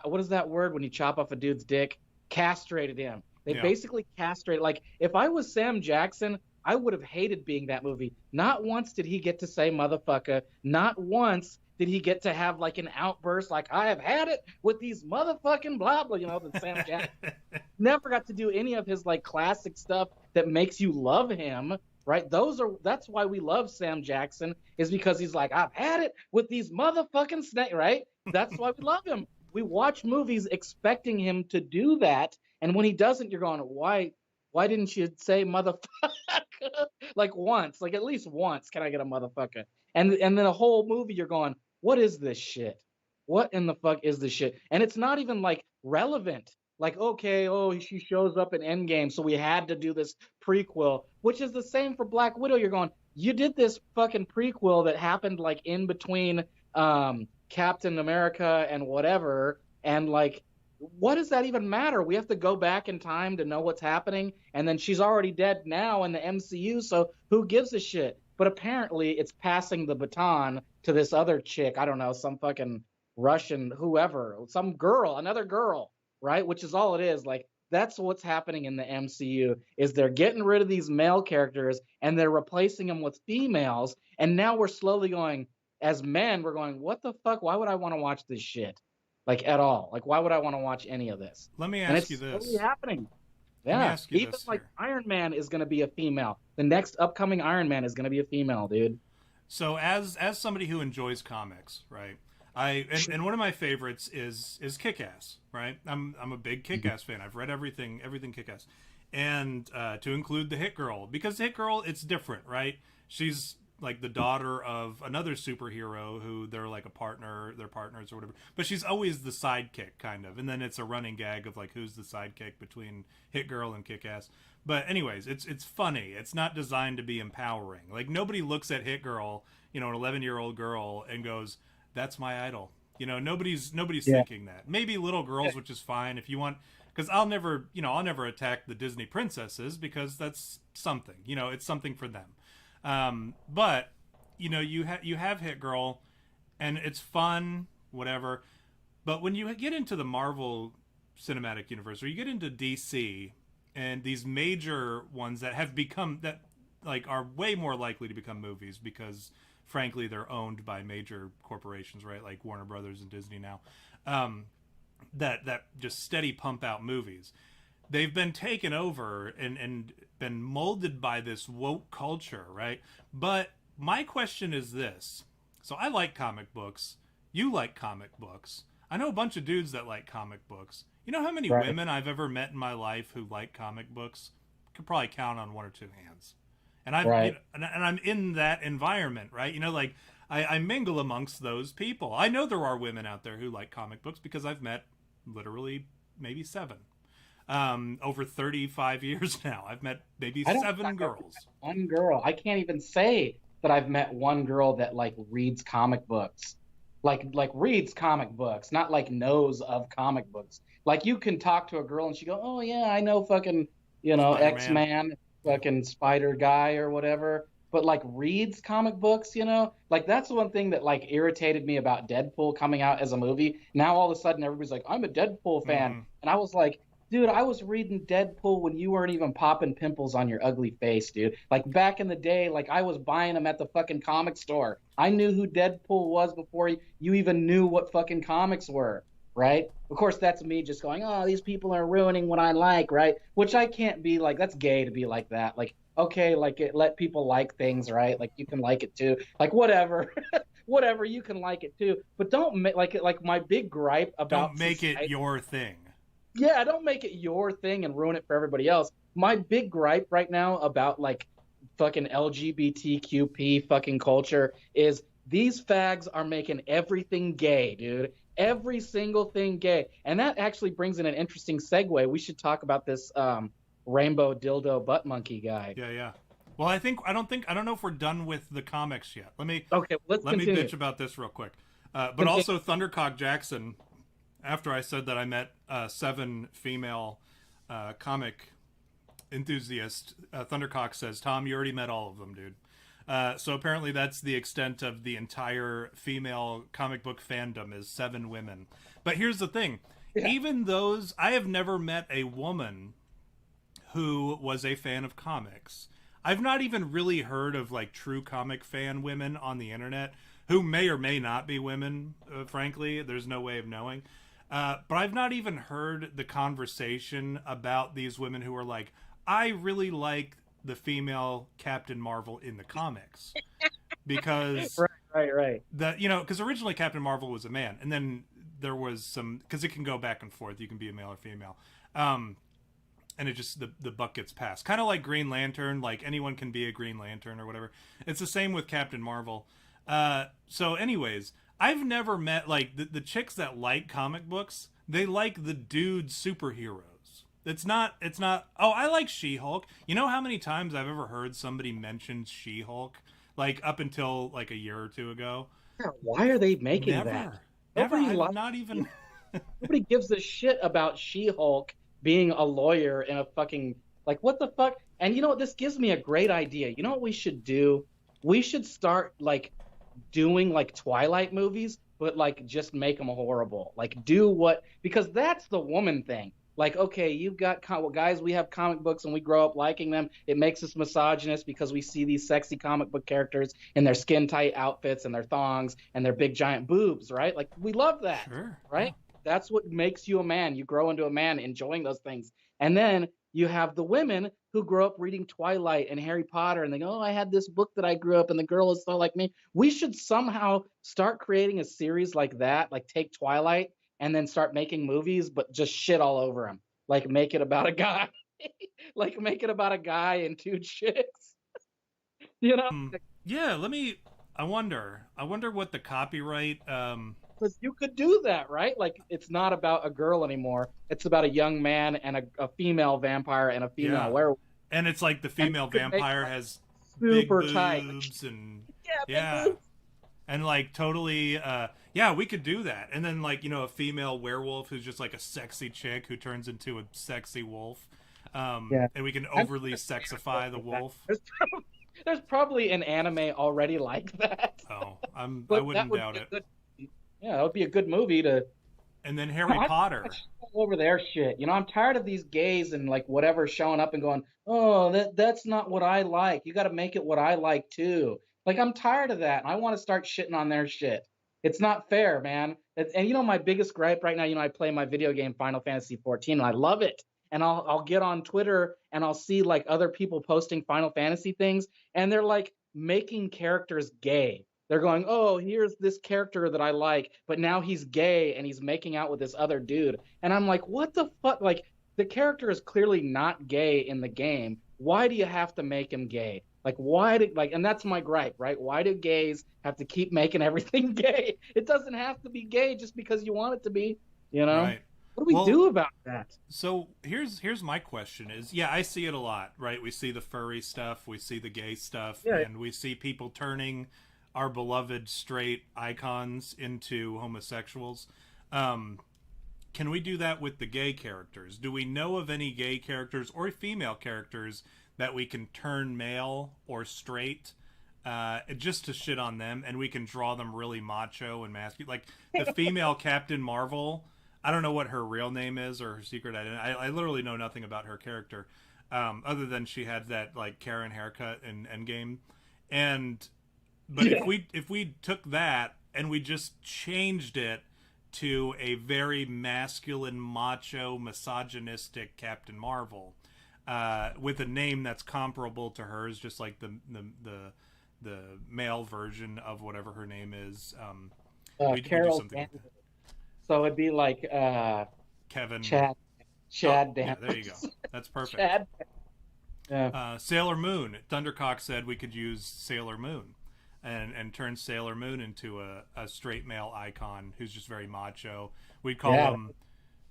what is that word when you chop off a dude's dick? Castrated him. They basically castrated. Like if I was Sam Jackson, I would have hated being that movie. Not once did he get to say motherfucker. Not once did he get to have like an outburst like I have had it with these motherfucking blah blah. You know, that Sam Jackson never got to do any of his like classic stuff that makes you love him. Right? That's why we love Sam Jackson, is because he's like, I've had it with these motherfucking snakes, right? That's why we love him. we watch movies expecting him to do that, and when he doesn't, you're going, why didn't you say motherfucker? Like once, like at least once, can I get a motherfucker? And then the whole movie you're going, what is this shit? What in the fuck is this shit? And it's not even like relevant. Like, okay, oh, she shows up in Endgame, so we had to do this prequel, which is the same for Black Widow. You're going, you did this fucking prequel that happened like in between Captain America and whatever, and like, what does that even matter? We have to go back in time to know what's happening, and then she's already dead now in the MCU, so who gives a shit? But apparently it's passing the baton to this other chick, I don't know, some fucking Russian, whoever, some girl, another girl, right? Which is all it is. Like, that's what's happening in the MCU is they're getting rid of these male characters and they're replacing them with females, and now we're slowly going, as men, we're going, what the fuck? Why would I want to watch this shit? Like, at all. Like, why would I want to watch any of this? Let me And ask it's you this. slowly happening. Let me Yeah. ask you Even this like here. Iron Man is going to be a female. The next upcoming Iron Man is going to be a female, dude. So as somebody who enjoys comics, right? And one of my favorites is Kick-Ass, right? I'm a big Kick-Ass fan. I've read everything Kick-Ass, and to include the Hit Girl, because Hit Girl, it's different, right? She's like the daughter of another superhero who they're like they're partners or whatever. But she's always the sidekick, kind of, and then it's a running gag of like who's the sidekick between Hit Girl and Kick-Ass. But anyways, it's funny. It's not designed to be empowering. Like nobody looks at Hit Girl, an 11-year-old girl, and goes, "That's my idol." Nobody's thinking that. Maybe little girls, which is fine if you want, because I'll never attack the Disney princesses because that's something. It's something for them. But you have Hit Girl, and it's fun, whatever. But when you get into the Marvel Cinematic Universe, or you get into DC, and these major ones that have become that like are way more likely to become movies because frankly they're owned by major corporations, right? Like Warner Brothers and Disney now, that just steady pump out movies. They've been taken over and been molded by this woke culture, right? But my question is this. So I like comic books. You like comic books. I know a bunch of dudes that like comic books. You know how many women I've ever met in my life who like comic books? Could probably count on one or two hands. And and I'm in that environment, right? Like I mingle amongst those people. I know there are women out there who like comic books because I've met literally maybe 7. Over 35 years now, I've met maybe 7 girls. One girl. I can't even say that I've met one girl that like reads comic books, like reads comic books, not like knows of comic books. Like you can talk to a girl and she go, "Oh yeah, I know fucking Spider-Man. X-Man, fucking Spider guy or whatever." But like reads comic books, like that's one thing that like irritated me about Deadpool coming out as a movie. Now all of a sudden everybody's like, "I'm a Deadpool fan," and I was like, dude, I was reading Deadpool when you weren't even popping pimples on your ugly face, dude. Like back in the day, like I was buying them at the fucking comic store. I knew who Deadpool was before you even knew what fucking comics were, right? Of course, that's me just going, "Oh, these people are ruining what I like," right? Which I can't be like, that's gay to be like that. Like, okay, like let people like things, right? Like you can like it too. Like whatever. Whatever, you can like it too. But don't make like my big gripe about don't make it your thing. Yeah, don't make it your thing and ruin it for everybody else. My big gripe right now about like fucking LGBTQP fucking culture is these fags are making everything gay, dude. Every single thing gay. And that actually brings in an interesting segue. We should talk about this rainbow dildo butt monkey guy. Yeah. Well, I don't know if we're done with the comics yet. Let me continue. bitch about this real quick. But also Thundercock Jackson, after I said that I met 7 female comic enthusiasts, Thundercock says, "Tom, you already met all of them, dude." So apparently that's the extent of the entire female comic book fandom is 7 women. But here's the thing. Yeah. Even those, I have never met a woman who was a fan of comics. I've not even really heard of like true comic fan women on the internet who may or may not be women, frankly. There's no way of knowing. But I've not even heard the conversation about these women who are like, "I really like the female Captain Marvel in the comics." Because right. because originally Captain Marvel was a man, and then there was some, because it can go back and forth. You can be a male or female. And it just, the buck gets passed. Kind of like Green Lantern, like anyone can be a Green Lantern or whatever. It's the same with Captain Marvel. So anyways, I've never met, like, the chicks that like comic books, they like the dude superheroes. It's not, oh, I like She-Hulk. You know how many times I've ever heard somebody mention She-Hulk? Like, up until, like, a year or two ago. Yeah, why are they making Never. that? Nobody, not even... Nobody gives a shit about She-Hulk being a lawyer in a fucking, like, what the fuck? And you know what? This gives me a great idea. You know what we should do? We should start, like, doing, like, Twilight movies, but, like, just make them horrible. Like, do what, because that's the woman thing. Like, okay, you've got, guys, we have comic books and we grow up liking them. It makes us misogynist because we see these sexy comic book characters in their skin-tight outfits and their thongs and their big giant boobs, right? Like, we love that, Sure. right? Yeah. That's what makes you a man. You grow into a man enjoying those things. And then you have the women who grow up reading Twilight and Harry Potter and they go, oh, I had this book that I grew up and the girl is so like me. We should somehow start creating a series like that, like take Twilight and then start making movies, but just shit all over him. Like, make it about a guy. Like, make it about a guy and two chicks. You know? Yeah, I wonder what the copyright... Because you could do that, right? Like, it's not about a girl anymore. It's about a young man and a female vampire and a female werewolf. And it's like the female vampire has super big tight boobs and... Yeah. Big boobs. And, like, totally, we could do that. And then, like, you know, a female werewolf who's just, like, a sexy chick who turns into a sexy wolf. And we can overly sexify the wolf. There's probably an anime already like that. Oh, I wouldn't doubt it. That would be a good movie to... And then Harry Potter. Over their shit. You know, I'm tired of these gays and, like, whatever showing up and going, oh, that's not what I like. You got to make it what I like, too. Like, I'm tired of that. I want to start shitting on their shit. It's not fair, man. And you know, my biggest gripe right now, you know, I play my video game Final Fantasy 14 and I love it. And I'll get on Twitter and I'll see, like, other people posting Final Fantasy things and they're, like, making characters gay. They're going, oh, here's this character that I like, but now he's gay and he's making out with this other dude. And I'm like, what the fuck? Like, the character is clearly not gay in the game. Why do you have to make him gay? Like, and that's my gripe, right? Why do gays have to keep making everything gay? It doesn't have to be gay just because you want it to be, you know? Right. What do we do about that? So here's my question is, I see it a lot, right? We see the furry stuff, we see the gay stuff, and we see people turning our beloved straight icons into homosexuals. Can we do that with the gay characters? Do we know of any gay characters or female characters that we can turn male or straight just to shit on them, and we can draw them really macho and masculine? Like the female Captain Marvel, I don't know what her real name is or her secret identity. I literally know nothing about her character, other than she had that, like, Karen haircut in Endgame. But if we took that and we just changed it to a very masculine, macho, misogynistic Captain Marvel, with a name that's comparable to hers, just like the male version of whatever her name is. We do something like that. So it'd be like Kevin. Chad Dan. Yeah, there you go. That's perfect. Chad. Yeah. Sailor Moon. Thundercock said we could use Sailor Moon and turn Sailor Moon into a straight male icon who's just very macho. We'd call him...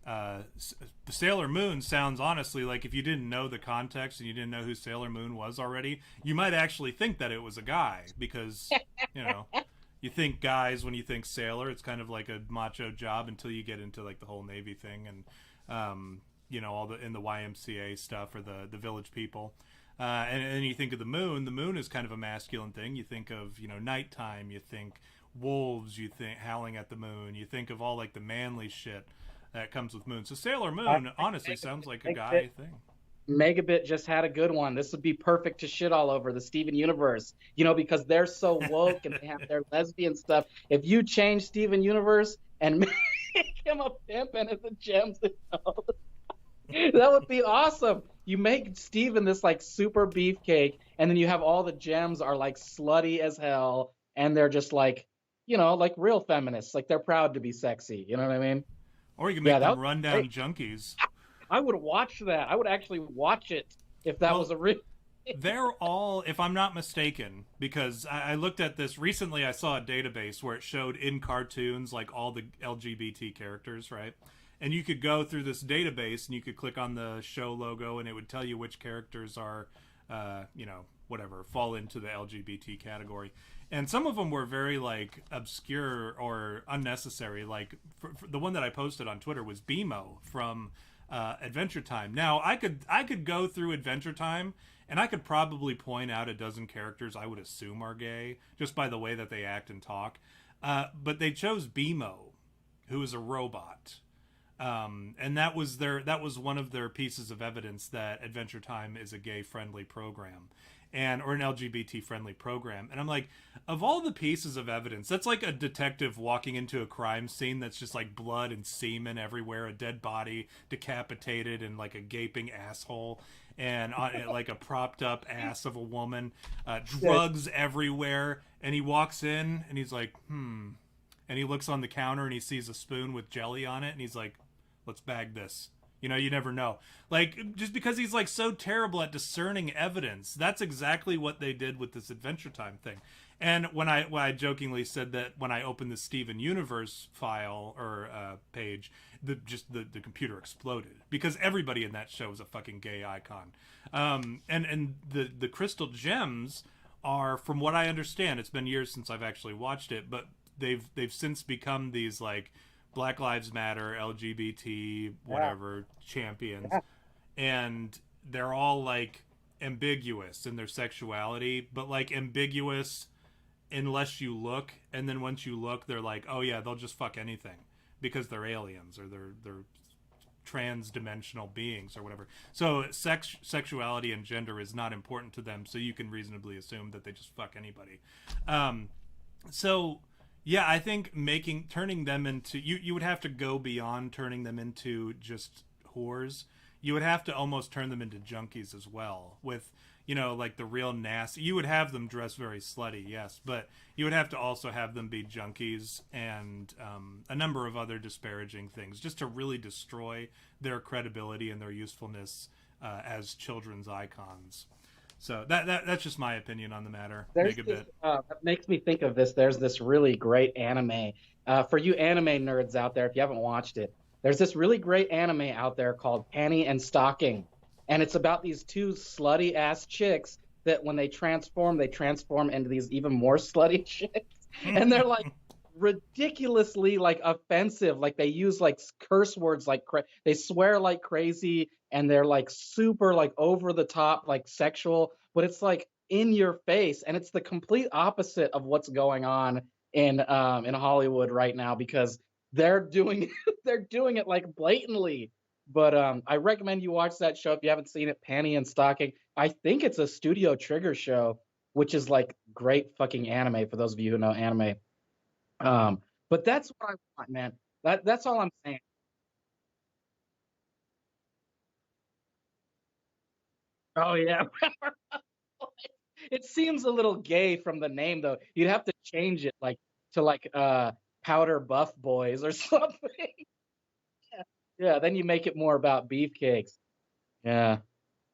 the Sailor Moon sounds, honestly, like, if you didn't know the context and you didn't know who Sailor Moon was already, you might actually think that it was a guy, because, you know, you think guys when you think sailor, it's kind of like a macho job until you get into, like, the whole Navy thing and, you know, all in the YMCA stuff or the Village People. And you think of the moon is kind of a masculine thing. You think of, you know, nighttime, you think wolves, you think howling at the moon, you think of all, like, the manly shit that comes with moon. So Sailor Moon honestly sounds like a guy thing. Megabit just had a good one. This would be perfect to shit all over, the Steven Universe, you know, because they're so woke and they have their lesbian stuff. If you change Steven Universe and make him a pimp and it's a gems, that would be awesome. You make Steven this, like, super beefcake, and then you have all the gems are, like, slutty as hell, and they're just, like, like real feminists, like they're proud to be sexy. You know what I mean? Or you can Yeah, make that them was run down great. junkies. I would watch that. I would actually watch it if that was Well, a real. they're all, if I'm not mistaken, because I looked at this recently. I saw a database where it showed in cartoons like all the LGBT characters, right? And you could go through this database and you could click on the show logo and it would tell you which characters are, whatever, fall into the LGBT category. And some of them were very like obscure or unnecessary. Like for the one that I posted on Twitter was BMO from Adventure Time. Now I could go through Adventure Time and I could probably point out a dozen characters I would assume are gay just by the way that they act and talk. But they chose BMO, who is a robot. And that was one of their pieces of evidence that Adventure Time is a gay friendly program or an LGBT friendly program. And I'm like, of all the pieces of evidence, that's like a detective walking into a crime scene that's just like blood and semen everywhere, a dead body decapitated and like a gaping asshole and like a propped up ass of a woman, drugs everywhere. And he walks in and he's like, and he looks on the counter and he sees a spoon with jelly on it and he's like, let's bag this. You never know. Like, just because he's like so terrible at discerning evidence, that's exactly what they did with this Adventure Time thing. And when I jokingly said that when I opened the Steven Universe file or page, the computer exploded because everybody in that show is a fucking gay icon. And the crystal gems are, from what I understand, it's been years since I've actually watched it, but they've since become these like Black Lives Matter, LGBT, whatever, champions. And they're all like ambiguous in their sexuality, but like ambiguous unless you look. And then once you look, they're like, oh yeah, they'll just fuck anything because they're aliens or they're trans-dimensional beings or whatever. So sexuality and gender is not important to them, so you can reasonably assume that they just fuck anybody. So yeah, I think turning them into you would have to go beyond turning them into just whores. You would have to almost turn them into junkies as well, with like the real nasty. You would have them dress very slutty, yes, but you would have to also have them be junkies and a number of other disparaging things, just to really destroy their credibility and their usefulness as children's icons. So that's just my opinion on the matter. That makes me think of this. There's this really great anime. For you anime nerds out there, if you haven't watched it, there's this really great anime out there called Panty and Stocking. And it's about these two slutty ass chicks that when they transform into these even more slutty chicks. And they're like ridiculously like offensive. Like they use like curse words, like they swear like crazy, and they're like super like over the top, like sexual, but it's like in your face. And it's the complete opposite of what's going on in Hollywood right now, because they're doing they're doing it like blatantly. But I recommend you watch that show if you haven't seen it, Panty and Stocking. I think it's a Studio Trigger show, which is like great fucking anime for those of you who know anime. But that's what I want, man. That's all I'm saying. Oh yeah. It seems a little gay from the name though. You'd have to change it like to like Powder Buff Boys or something. Yeah, then you make it more about beefcakes. Yeah.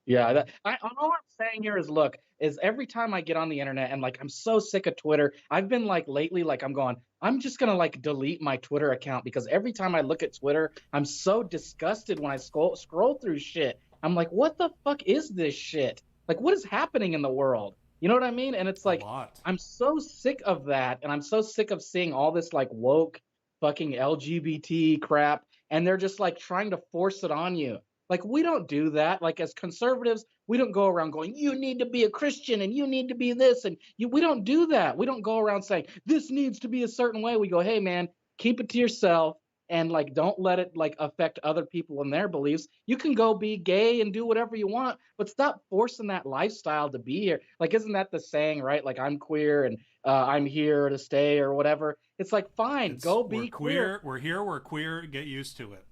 Yeah, all I'm saying here is, look, is every time I get on the internet and like I'm so sick of Twitter, I've been like lately, like I'm just gonna like delete my Twitter account, because every time I look at Twitter, I'm so disgusted when I scroll through shit. I'm like, what the fuck is this shit? Like, what is happening in the world? You know what I mean? And it's like, I'm so sick of that, and I'm so sick of seeing all this like woke fucking LGBT crap, and they're just like trying to force it on you. Like, we don't do that. Like, as conservatives, we don't go around going, you need to be a Christian and you need to be this. And we don't do that. We don't go around saying, this needs to be a certain way. We go, hey, man, keep it to yourself, and like, don't let it like affect other people and their beliefs. You can go be gay and do whatever you want, but stop forcing that lifestyle to be here. Like, isn't that the saying, right? Like, I'm queer and I'm here to stay or whatever. It's like, fine, go be queer. We're here. We're queer. Get used to it.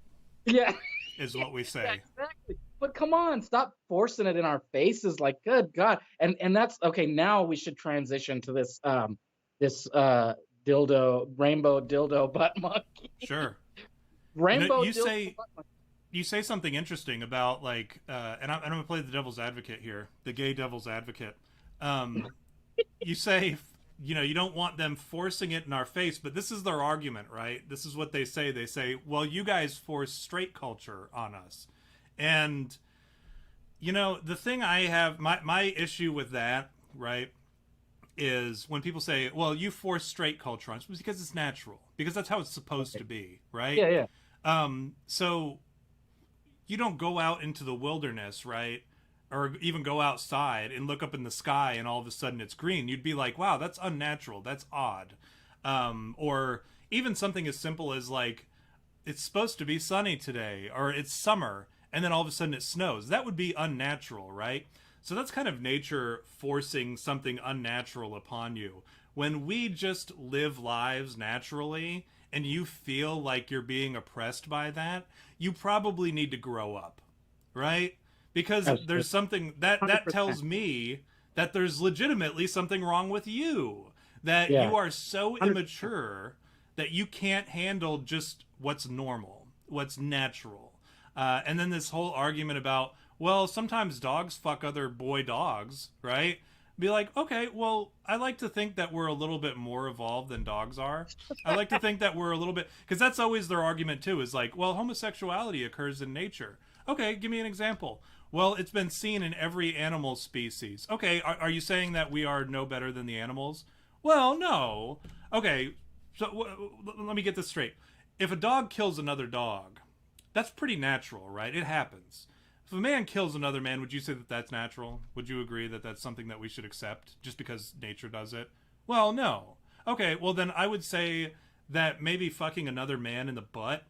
Yeah. Is what we say. Yeah, exactly. But come on, stop forcing it in our faces. Like, good God. And that's okay. Now we should transition to this rainbow dildo butt monkey. Sure. You know, Rainbow dildo butt monkey. you say something interesting about like, and I'm going to play the devil's advocate here, the gay devil's advocate. Um, you say, you know, you don't want them forcing it in our face, but this is their argument, right? This is what they say. They say, well, you guys force straight culture on us. And, you know, the thing I have, my issue with that, right, is when people say, well, you force straight culture on us, because it's natural, because that's how it's supposed to be, right? Yeah, yeah. So you don't go out into the wilderness, right? Or even go outside and look up in the sky and all of a sudden it's green. You'd be like, wow, that's unnatural. That's odd. Or even something as simple as like, it's supposed to be sunny today, or it's summer, and then all of a sudden it snows. That would be unnatural, right? So that's kind of nature forcing something unnatural upon you. When we just live lives naturally and you feel like you're being oppressed by that, you probably need to grow up, right? Because there's something that tells me that there's legitimately something wrong with you, that you are so immature that you can't handle just what's normal, what's natural. And then this whole argument about, well, sometimes dogs fuck other boy dogs, right? Be like, okay, well, I like to think that we're a little bit more evolved than dogs are. I like to think that we're a little bit, because that's always their argument too, is like, well, homosexuality occurs in nature. Okay, give me an example. Well, it's been seen in every animal species. Okay, are you saying that we are no better than the animals? Well, no. Okay, so let me get this straight. If a dog kills another dog, that's pretty natural, right? It happens. If a man kills another man, would you say that that's natural? Would you agree that that's something that we should accept just because nature does it? Well, no. Okay, well then I would say that maybe fucking another man in the butt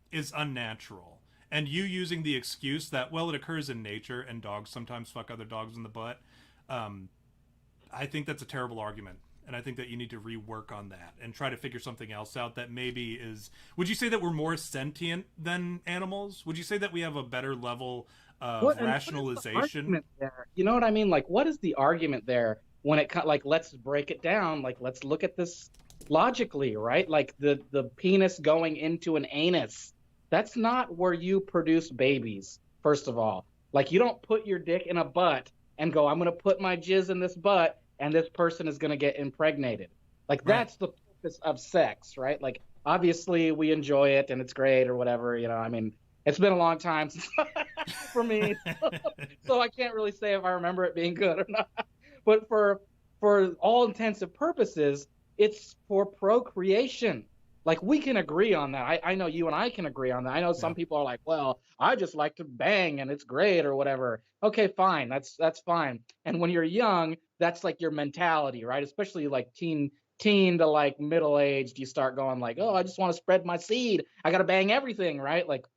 is unnatural. And you using the excuse that, well, it occurs in nature and dogs sometimes fuck other dogs in the butt, I think that's a terrible argument. And I think that you need to rework on that and try to figure something else out that maybe is... Would you say that we're more sentient than animals? Would you say that we have a better level of rationalization? You know what I mean? Like, what is the argument there when it... Like, let's break it down. Like, let's look at this logically, right? Like, the penis going into an anus. That's not where you produce babies, first of all. Like, you don't put your dick in a butt and go, I'm going to put my jizz in this butt, and this person is going to get impregnated. Like, that's the purpose of sex, right? Like, obviously, we enjoy it, and it's great, or whatever, you know. I mean, it's been a long time since for me, so I can't really say if I remember it being good or not. But for all intents and purposes, it's for procreation. Like, we can agree on that. I know you and I can agree on that. I know some people are like, well, I just like to bang and it's great or whatever. Okay, fine. That's fine. And when you're young, that's like your mentality, right? Especially like teen to like middle-aged, you start going like, oh, I just want to spread my seed. I got to bang everything, right? Like,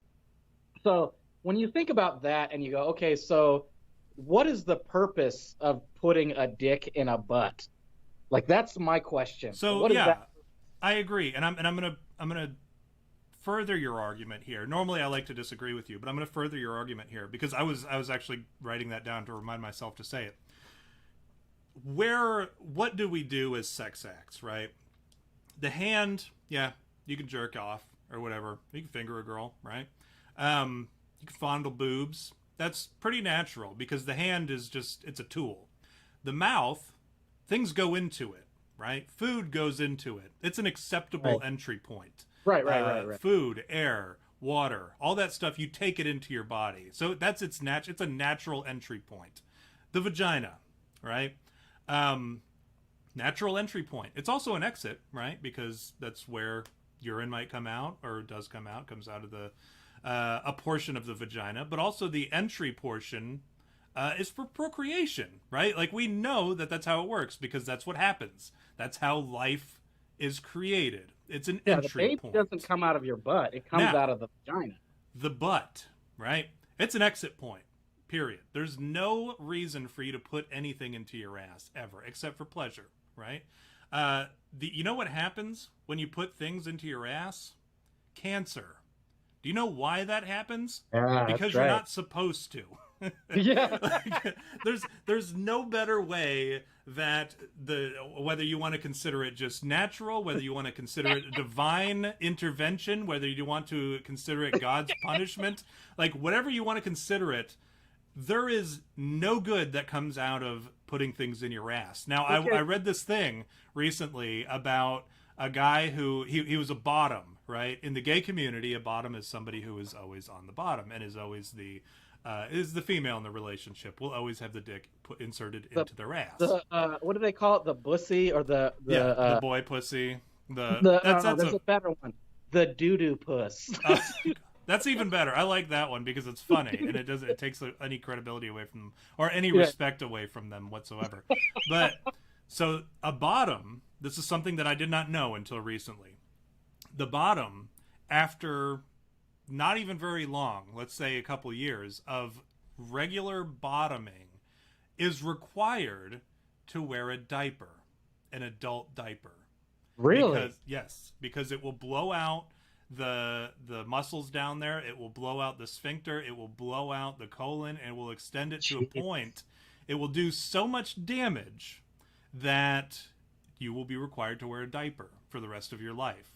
so when you think about that and you go, okay, so what is the purpose of putting a dick in a butt? Like, that's my question. So what is that? I agree, and I'm gonna further your argument here. Normally, I like to disagree with you, but I'm gonna further your argument here because I was actually writing that down to remind myself to say it. What do we do as sex acts, right? The hand, yeah, you can jerk off or whatever. You can finger a girl, right? You can fondle boobs. That's pretty natural because the hand is it's a tool. The mouth, things go into it. Right? Food goes into it. It's an acceptable entry point. Right. Food, air, water, all that stuff, you take it into your body. So that's it's a natural entry point. The vagina, right? Natural entry point. It's also an exit, right? Because that's where urine might come out, or does come out, comes out of the a portion of the vagina, but also the entry portion is for procreation, right? Like, we know that that's how it works because that's what happens. That's how life is created. It's an entry point. The baby doesn't come out of your butt. It comes out of the vagina. The butt, right? It's an exit point, period. There's no reason for you to put anything into your ass ever, except for pleasure, right? You know what happens when you put things into your ass? Cancer. Do you know why that happens? Yeah, because you're not supposed to. Yeah. Like, there's no better way that whether you want to consider it just natural, whether you want to consider it divine intervention, whether you want to consider it God's punishment, like whatever you want to consider it, there is no good that comes out of putting things in your ass. Now, Okay. I read this thing recently about a guy who he was a bottom, right? In the gay community, a bottom is somebody who is always on the bottom and is always the female in the relationship, will always have the dick inserted into their ass. What do they call it? The bussy or the boy pussy. There's a better one. The doo-doo puss. That's even better. I like that one because it's funny and it takes any credibility away from them or any respect away from them whatsoever. But so a bottom, this is something that I did not know until recently. The bottom, after not even very long, let's say a couple years of regular bottoming, is required to wear a diaper, an adult diaper. Really? Because it will blow out the muscles down there, it will blow out the sphincter, it will blow out the colon, and it will extend it to a point. It will do so much damage that you will be required to wear a diaper for the rest of your life.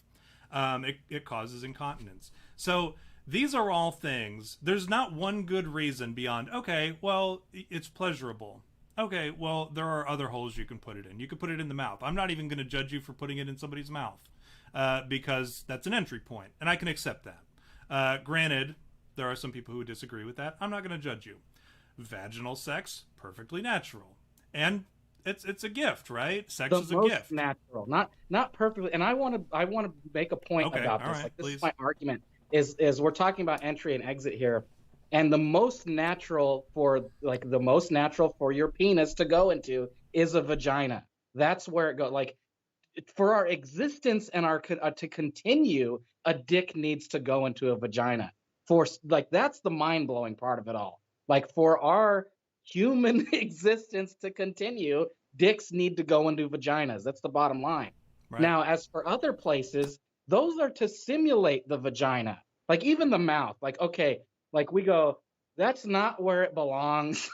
It causes incontinence. So these are all things. There's not one good reason beyond, okay, well, it's pleasurable. Okay, well, there are other holes you can put it in. You could put it in the mouth. I'm not even going to judge you for putting it in somebody's mouth because that's an entry point, and I can accept that. Granted, there are some people who disagree with that. I'm not going to judge you. Vaginal sex, perfectly natural. And it's a gift, right? Sex is a gift. Natural, not perfectly. And I want to make a point about this. Right, like this please. is my argument. Is we're talking about entry and exit here, and the most natural for your penis to go into is a vagina. That's where it goes. Like for our existence and our to continue, a dick needs to go into a vagina. That's the mind blowing part of it all. Like for our human existence to continue, dicks need to go into vaginas. That's the bottom line. Right. Now, as for other places, those are to simulate the vagina. Like even the mouth. Like, okay, like we go, that's not where it belongs.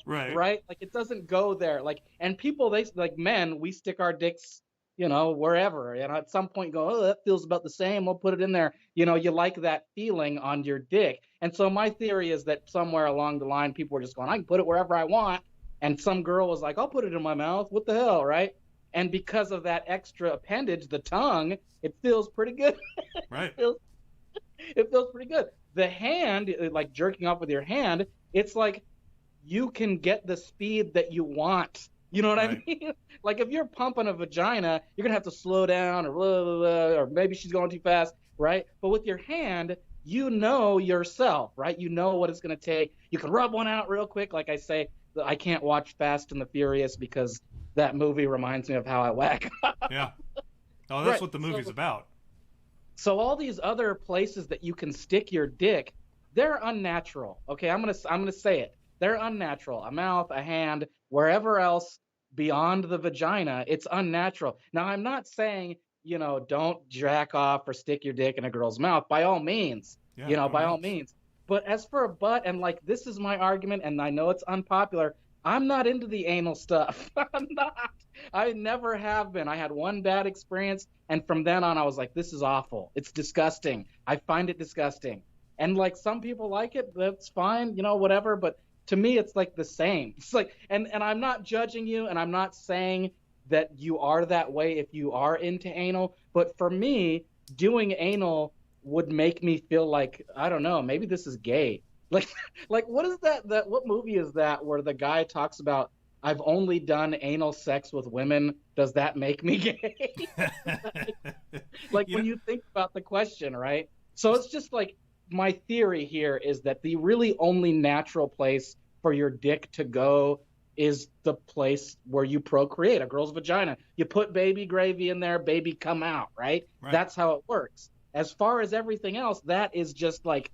Right. Right? Like it doesn't go there. Like, and people, men, we stick our dicks, wherever. At some point go, oh, that feels about the same. We'll put it in there. You like that feeling on your dick. And so my theory is that somewhere along the line, people were just going, I can put it wherever I want. And some girl was like, I'll put it in my mouth. What the hell, right? And because of that extra appendage, the tongue, it feels pretty good. Right. It feels pretty good. The hand, like jerking off with your hand, it's like you can get the speed that you want. You know what I mean? Like if you're pumping a vagina, you're going to have to slow down or blah, blah, blah, or maybe she's going too fast, right? But with your hand, you know yourself, right? You know what it's going to take. You can rub one out real quick. Like I say, I can't watch Fast and the Furious because that movie reminds me of how I whack. Yeah. Oh, that's what the movie's about. So all these other places that you can stick your dick, they're unnatural. Okay, I'm gonna say it. They're unnatural. A mouth, a hand, wherever else beyond the vagina, it's unnatural. Now I'm not saying, don't jack off or stick your dick in a girl's mouth. By all means, by all means. But as for a butt, and like this is my argument, and I know it's unpopular, I'm not into the anal stuff. I'm not. I never have been. I had one bad experience, and from then on, I was like, this is awful. It's disgusting. I find it disgusting. And like some people like it, that's fine, whatever. But to me, it's like the same. It's like, and I'm not judging you, and I'm not saying that you are that way if you are into anal. But for me, doing anal would make me feel like, I don't know, maybe this is gay. Like what is that what movie is that where the guy talks about, I've only done anal sex with women, does that make me gay? When you think about the question, right? So it's just like, my theory here is that the really only natural place for your dick to go is the place where you procreate, a girl's vagina. You put baby gravy in there, baby come out, right? That's how it works. As far as everything else, that is just like,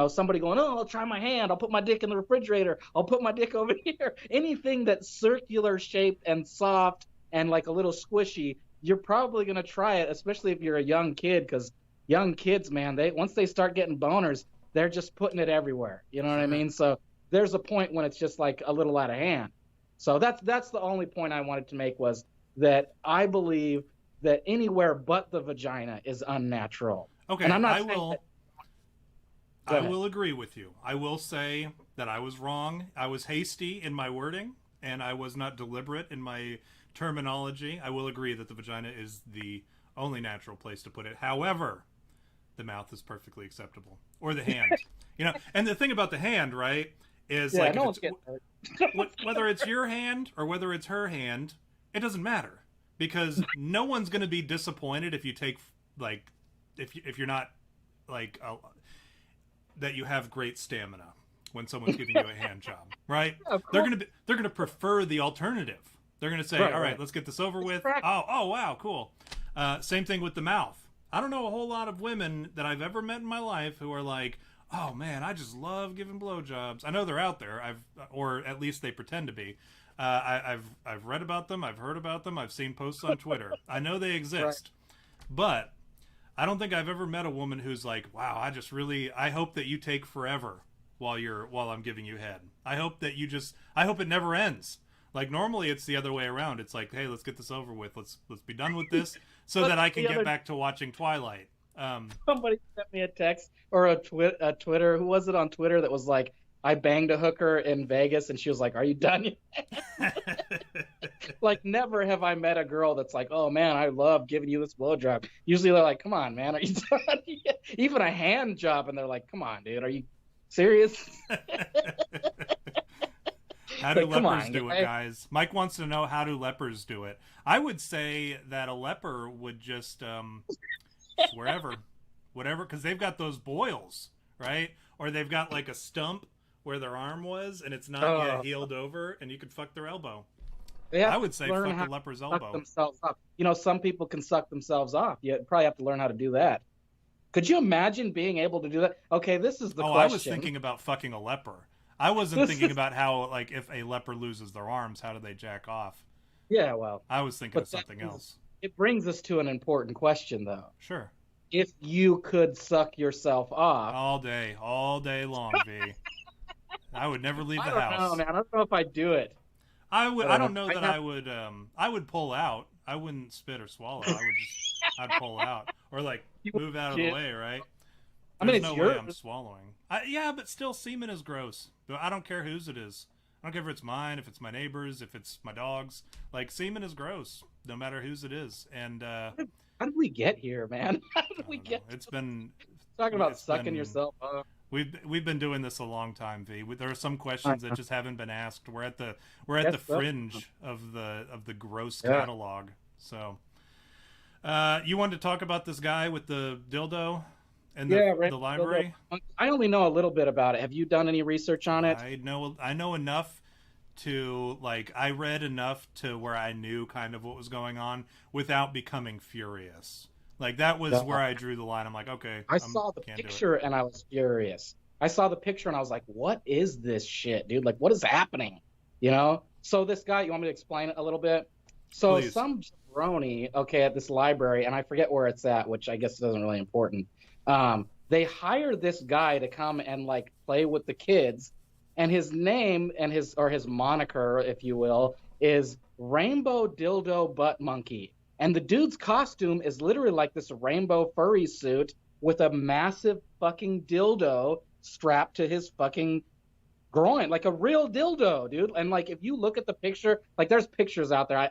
somebody going, oh, I'll try my hand. I'll put my dick in the refrigerator. I'll put my dick over here. Anything that's circular shaped and soft and like a little squishy, you're probably going to try it, especially if you're a young kid, because young kids, man, once they start getting boners, they're just putting it everywhere. You know what I mean? So there's a point when it's just like a little out of hand. So that's the only point I wanted to make, was that I believe that anywhere but the vagina is unnatural. Okay, and I'm not I saying will. that, I will agree with you. I will say that I was wrong. I was hasty in my wording, and I was not deliberate in my terminology. I will agree that the vagina is the only natural place to put it. However, the mouth is perfectly acceptable, or the hand. And the thing about the hand, right, is yeah, like no if one's it's, getting hurt. whether it's your hand or whether it's her hand, it doesn't matter, because no one's going to be disappointed if you take, like, if you're not like that you have great stamina when someone's giving you a hand job, right? Yeah, They're gonna prefer the alternative. They're gonna say, all right, let's get this over with. Oh wow, cool. Same thing with the mouth. I don't know a whole lot of women that I've ever met in my life who are like, oh man, I just love giving blowjobs. I know they're out there. Or at least they pretend to be. I've read about them. I've heard about them. I've seen posts on Twitter. I know they exist, but I don't think I've ever met a woman who's like, wow, I hope that you take forever while I'm giving you head. I hope it never ends. Like, normally it's the other way around. It's like, hey, let's get this over with. Let's be done with this so that I can get back to watching Twilight. Somebody sent me a text or a Twitter. Who was it on Twitter that was like, I banged a hooker in Vegas, and she was like, are you done yet? Like, never have I met a girl that's like, oh man, I love giving you this blowjob. Usually they're like, come on, man, are you done yet? Even a hand job, and they're like, come on, dude, are you serious? How do lepers do it, guys? Mike wants to know, how do lepers do it? I would say that a leper would just whatever, because they've got those boils, right? Or they've got like a stump where their arm was, and it's not yet healed over, and you could fuck their elbow. I would say fuck the leper's elbow. Themselves up. Some people can suck themselves off. You probably have to learn how to do that. Could you imagine being able to do that? Okay, this is the question. I was thinking about fucking a leper. I wasn't thinking about how, like, if a leper loses their arms, how do they jack off? Yeah, well. I was thinking of something else. It brings us to an important question, though. Sure. If you could suck yourself off all day long, V. I would never leave the house. I don't know, man. I don't know if I'd do it. I don't know that I would. I would pull out. I wouldn't spit or swallow. I'd pull out, or like move out of the way, right? There's no way I'm swallowing. Yeah, but still, semen is gross. I don't care whose it is. I don't care if it's mine, if it's my neighbor's, if it's my dog's. Like, semen is gross, no matter whose it is. And how did we get here, man? How did we get? It's been talking about sucking yourself off. We've been doing this a long time, V. There are some questions that just haven't been asked. We're at the fringe of the gross catalog. So, you wanted to talk about this guy with the dildo and the library? I only know a little bit about it. Have you done any research on it? I know enough to, like, I read enough to where I knew kind of what was going on without becoming furious. Like, that was where I drew the line. I'm like, okay. I saw the picture and I was furious. I saw the picture and I was like, what is this shit, dude? Like, what is happening? So this guy, you want me to explain it a little bit? So Please. Some jabroni, at this library, and I forget where it's at, which I guess isn't really important. They hired this guy to come and, like, play with the kids, and his name and his moniker, if you will, is Rainbow Dildo Butt Monkey. And the dude's costume is literally like this rainbow furry suit with a massive fucking dildo strapped to his fucking groin, like a real dildo, dude. And, like, if you look at the picture, like, there's pictures out there.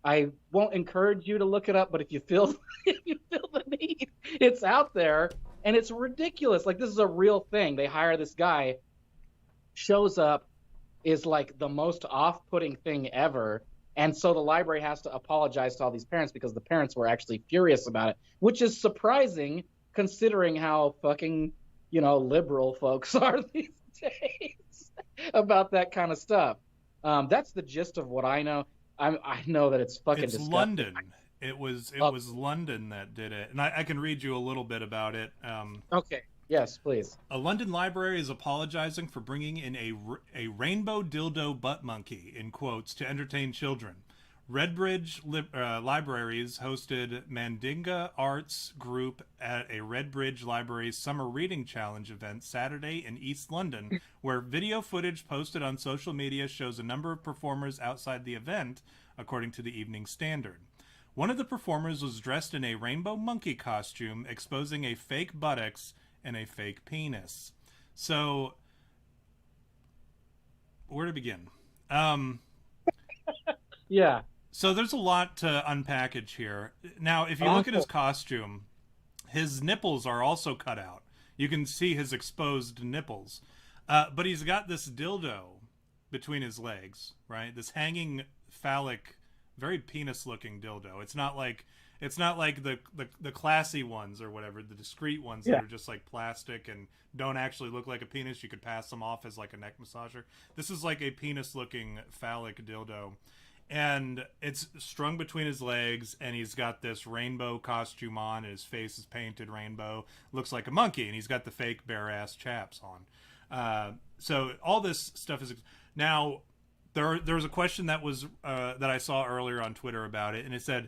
I won't encourage you to look it up, but if you feel the need, it's out there, and it's ridiculous. Like, this is a real thing. They hire this guy, shows up, is like the most off-putting thing ever. And so the library has to apologize to all these parents because the parents were actually furious about it, which is surprising considering how fucking, liberal folks are these days about that kind of stuff. That's the gist of what I know. I know that it's fucking disgusting. London. It was London that did it. And I can read you a little bit about it. Okay. Yes, please. A London library is apologizing for bringing in a rainbow dildo butt monkey, in quotes, to entertain children. Redbridge Libraries hosted Mandinga Arts Group at a Redbridge Libraries Summer Reading Challenge event Saturday in East London, where video footage posted on social media shows a number of performers outside the event, according to the Evening Standard. One of the performers was dressed in a rainbow monkey costume, exposing a fake buttocks and a fake penis. So, where to begin? Yeah. So there's a lot to unpackage here. Now, if you look at his costume, his nipples are also cut out. You can see his exposed nipples. But he's got this dildo between his legs, right? This hanging phallic, very penis-looking dildo. It's not like the classy ones or whatever, the discreet ones that are just like plastic and don't actually look like a penis. You could pass them off as like a neck massager. This is like a penis-looking phallic dildo. And it's strung between his legs, and he's got this rainbow costume on, and his face is painted rainbow. Looks like a monkey, and he's got the fake bare-ass chaps on. So all this stuff is... Now, there was a question that was that I saw earlier on Twitter about it, and it said,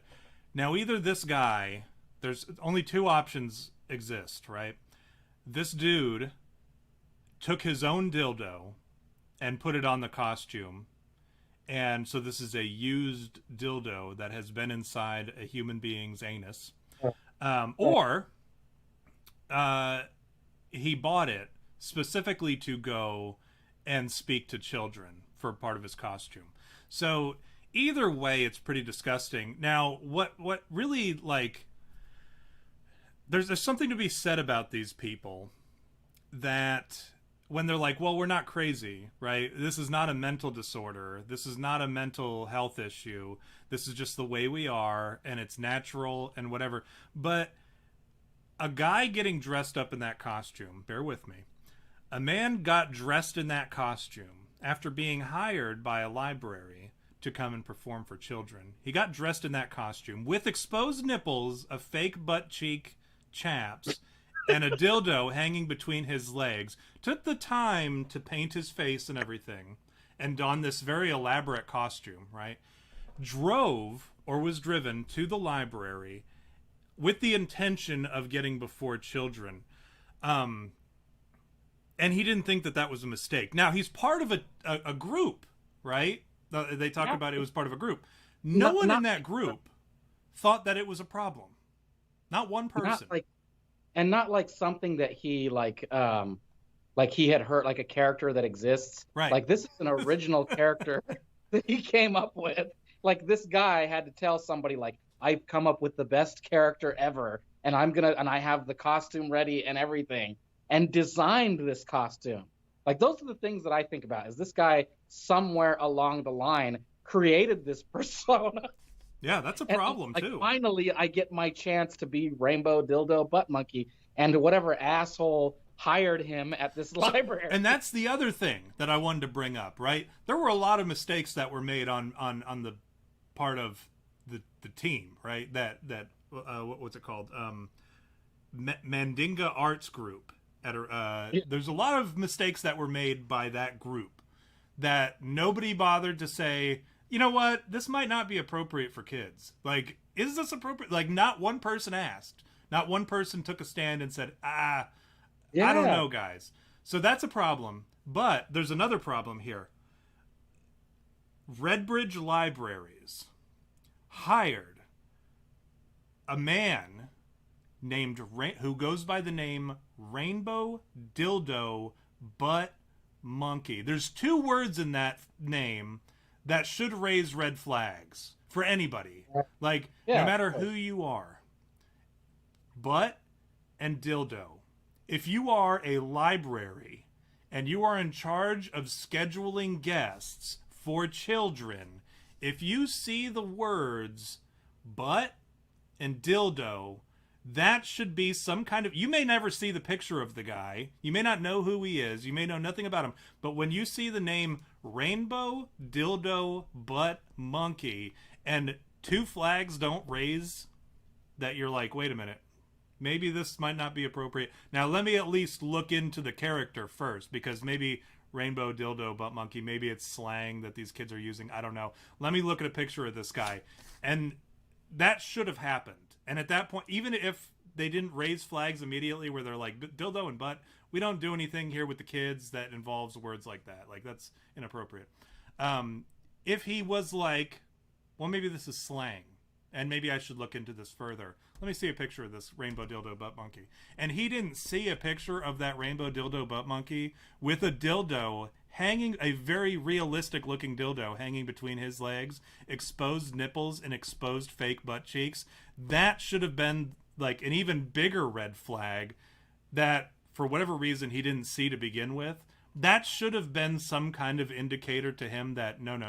now either this guy... There's only two options exist, right? This dude took his own dildo and put it on the costume, and so this is a used dildo that has been inside a human being's anus. Or he bought it specifically to go and speak to children for part of his costume. So either way, it's pretty disgusting. Now, what really, like... There's something to be said about these people that... when they're like, well, we're not crazy, right? This is not a mental disorder. This is not a mental health issue. This is just the way we are, and it's natural and whatever. But a guy getting dressed up in that costume, bear with me, a man got dressed in that costume after being hired by a library to come and perform for children. He got dressed in that costume with exposed nipples, a fake butt cheek chaps, and a dildo hanging between his legs, took the time to paint his face and everything, and don this very elaborate costume, right? Drove, or was driven, to the library with the intention of getting before children. And he didn't think that that was a mistake. Now, he's part of a group, right? They talk about it was part of a group. No one in that group thought that it was a problem. Not one person. Not like something that he like he had heard, like a character that exists. Right. Like this is an original character that he came up with. Like this guy had to tell somebody like, I've come up with the best character ever, and I have the costume ready and everything, and designed this costume. Like those are the things that I think about. Is this guy somewhere along the line created this persona? Yeah, that's a problem, too. Finally, I get my chance to be Rainbow Dildo Butt Monkey, and whatever asshole hired him at this library. And that's the other thing that I wanted to bring up, right? There were a lot of mistakes that were made on the part of the team, right? That what's it called? Mandinga Arts Group. There's a lot of mistakes that were made by that group that nobody bothered to say, you know what? This might not be appropriate for kids. Like, is this appropriate? Like, not one person asked. Not one person took a stand and said, I don't know, guys. So that's a problem. But there's another problem here. Redbridge Libraries hired a man named who goes by the name Rainbow Dildo Butt Monkey. There's two words in that name that should raise red flags for anybody. Like, no matter who you are. Butt and dildo. If you are a library and you are in charge of scheduling guests for children, if you see the words butt and dildo, that should be some kind of... You may never see the picture of the guy. You may not know who he is. You may know nothing about him. But when you see the name Rainbow Dildo Butt Monkey and two flags don't raise, that you're like, wait a minute. Maybe this might not be appropriate. Now, let me at least look into the character first, because maybe rainbow dildo butt monkey. Maybe it's slang that these kids are using. I don't know. Let me look at a picture of this guy. And that should have happened. And at that point, even if they didn't raise flags immediately where they're like, dildo and butt, we don't do anything here with the kids that involves words like that. Like, that's inappropriate. If he was like, well, maybe this is slang, and maybe I should look into this further. Let me see a picture of this rainbow dildo butt monkey. And he didn't see a picture of that rainbow dildo butt monkey with a dildo hanging, a very realistic looking dildo hanging between his legs, exposed nipples and exposed fake butt cheeks. That should have been like an even bigger red flag that for whatever reason he didn't see to begin with. That should have been some kind of indicator to him that no.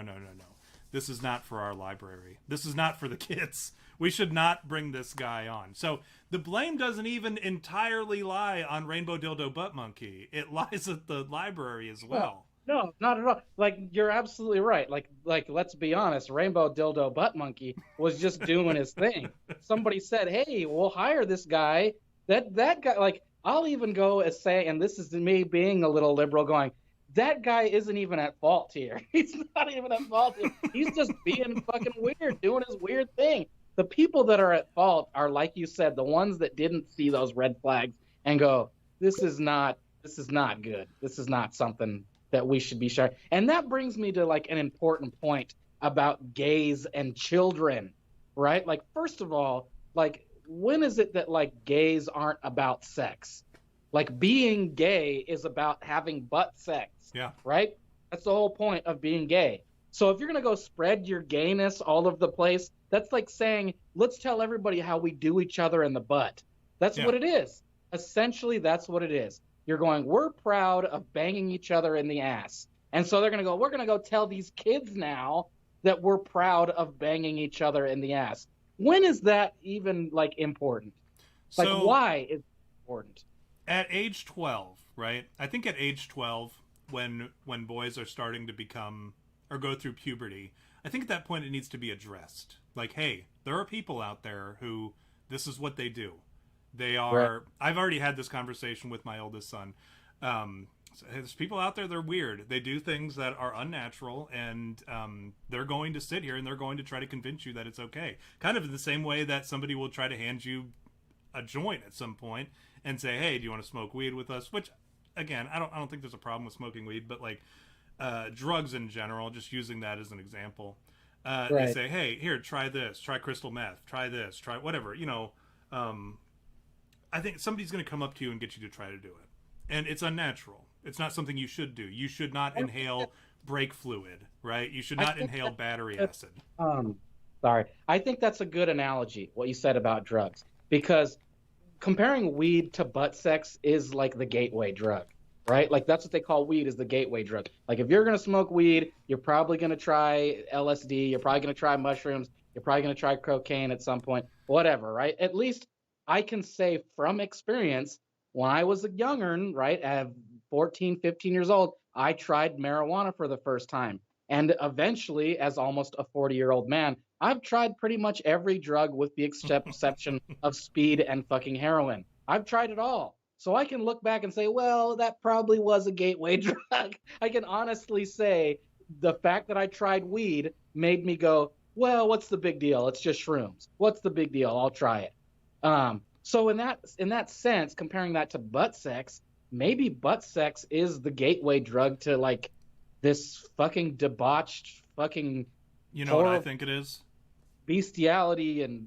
This is not for our library. This is not for the kids. We should not bring this guy on. So the blame doesn't even entirely lie on Rainbow Dildo Butt Monkey. It lies at the library as well. No, not at all. Like, you're absolutely right. Like, let's be honest. Rainbow Dildo Butt Monkey was just doing his thing. Somebody said, "Hey, we'll hire this guy." That guy, like, I'll even go as say, and this is me being a little liberal, going, that guy isn't even at fault here. He's not even at fault here. He's just being fucking weird, doing his weird thing. The people that are at fault are, like you said, the ones that didn't see those red flags and go, this is not good. This is not something that we should be sharing. And that brings me to like an important point about gays and children, right? Like, first of all, like, when is it that like gays aren't about sex? Like, being gay is about having butt sex. Yeah. Right? That's the whole point of being gay. So if you're going to go spread your gayness all over the place, that's like saying, let's tell everybody how we do each other in the butt. That's what it is. Essentially, that's what it is. You're going, we're proud of banging each other in the ass. And so they're going to go, we're going to go tell these kids now that we're proud of banging each other in the ass. When is that even like important? Like, so, why is it important? At age 12, right? I think at age 12, when boys are starting to become or go through puberty, I think at that point it needs to be addressed. Like, hey, there are people out there who this is what they do. They are. Right. I've already had this conversation with my oldest son. So there's people out there, they're weird. They do things that are unnatural, and they're going to sit here and they're going to try to convince you that it's okay. Kind of in the same way that somebody will try to hand you a joint at some point and say, hey, do you want to smoke weed with us? Which, again, I don't think there's a problem with smoking weed, but like drugs in general, just using that as an example. Right. They say, hey, here, try this, try crystal meth, try this, try whatever, you know. I think somebody's going to come up to you and get you to try to do it. And it's unnatural. It's not something you should do. You should not inhale brake fluid, right? You should not inhale battery acid. Sorry. I think that's a good analogy, what you said about drugs. Because comparing weed to butt sex is like the gateway drug, right? Like, that's what they call weed, is the gateway drug. Like, if you're going to smoke weed, you're probably going to try LSD. You're probably going to try mushrooms. You're probably going to try cocaine at some point. Whatever, right? At least I can say from experience, when I was a young'un, right, at 14, 15 years old, I tried marijuana for the first time. And eventually, as almost a 40-year-old man, I've tried pretty much every drug with the exception of speed and fucking heroin. I've tried it all. So I can look back and say, well, that probably was a gateway drug. I can honestly say the fact that I tried weed made me go, well, what's the big deal? It's just shrooms. What's the big deal? I'll try it. So in that sense, comparing that to butt sex, maybe butt sex is the gateway drug to like this fucking debauched fucking, you know what I think it is? Bestiality and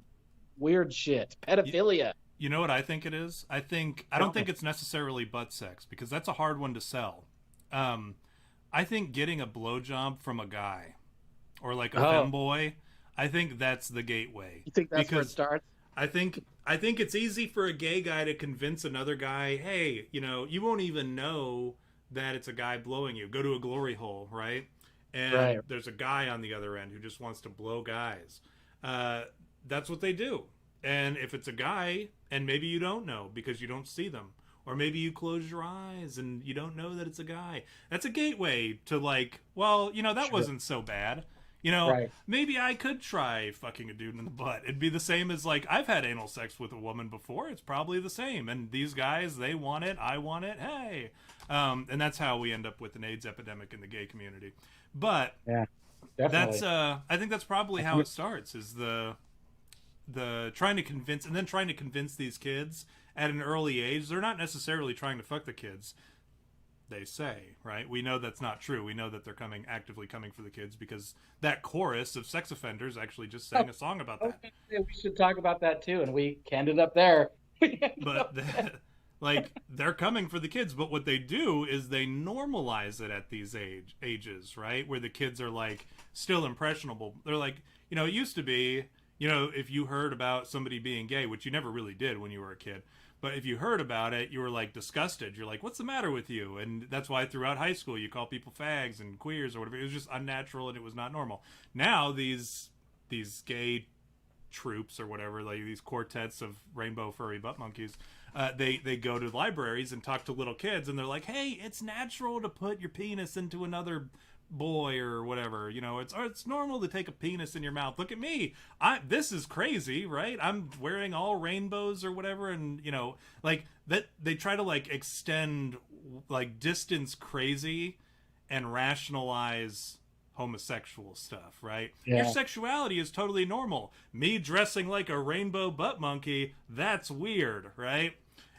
weird shit, pedophilia. You know what I think it is? I don't think it's necessarily butt sex, because that's a hard one to sell. I think getting a blowjob from a guy or like a femboy, I think that's the gateway. You think that's where it starts? I think it's easy for a gay guy to convince another guy, hey, you know, you won't even know that it's a guy blowing you. Go to a glory hole, right? And there's a guy on the other end who just wants to blow guys. That's what they do. And if it's a guy, and maybe you don't know because you don't see them, or maybe you close your eyes and you don't know that it's a guy, that's a gateway to like, well, you know, that wasn't so bad. You know, Right. maybe I could try fucking a dude in the butt. It'd be the same as like I've had anal sex with a woman before. It's probably the same. And these guys, they want it. I want it. Hey, and that's how we end up with an AIDS epidemic in the gay community. But Yeah. Definitely. that's I think that's probably how it starts. Is the trying to convince and then trying to convince these kids at an early age. They're not necessarily trying to fuck the kids, they say, right? We know that's not true. We know that they're actively coming for the kids, because that chorus of sex offenders actually just sang a song about that. Okay, we should talk about that too, and we ended up there. But like, they're coming for the kids, but what they do is they normalize it at these ages, right? Where the kids are like still impressionable. They're like, you know, it used to be, you know, if you heard about somebody being gay, which you never really did when you were a kid, but if you heard about it, you were like disgusted. You're like, what's the matter with you? And that's why throughout high school you call people fags and queers or whatever. It was just unnatural and it was not normal. Now these gay troops or whatever, like these quartets of rainbow furry butt monkeys, they go to libraries and talk to little kids, and they're like, hey, it's natural to put your penis into another boy or whatever, you know, it's normal to take a penis in your mouth. Look at me, this is crazy, right? I'm wearing all rainbows or whatever. And you know, like that, they try to like extend, like distance crazy and rationalize homosexual stuff, right? Yeah. Your sexuality is totally normal. Me dressing like a rainbow butt monkey, that's weird, right?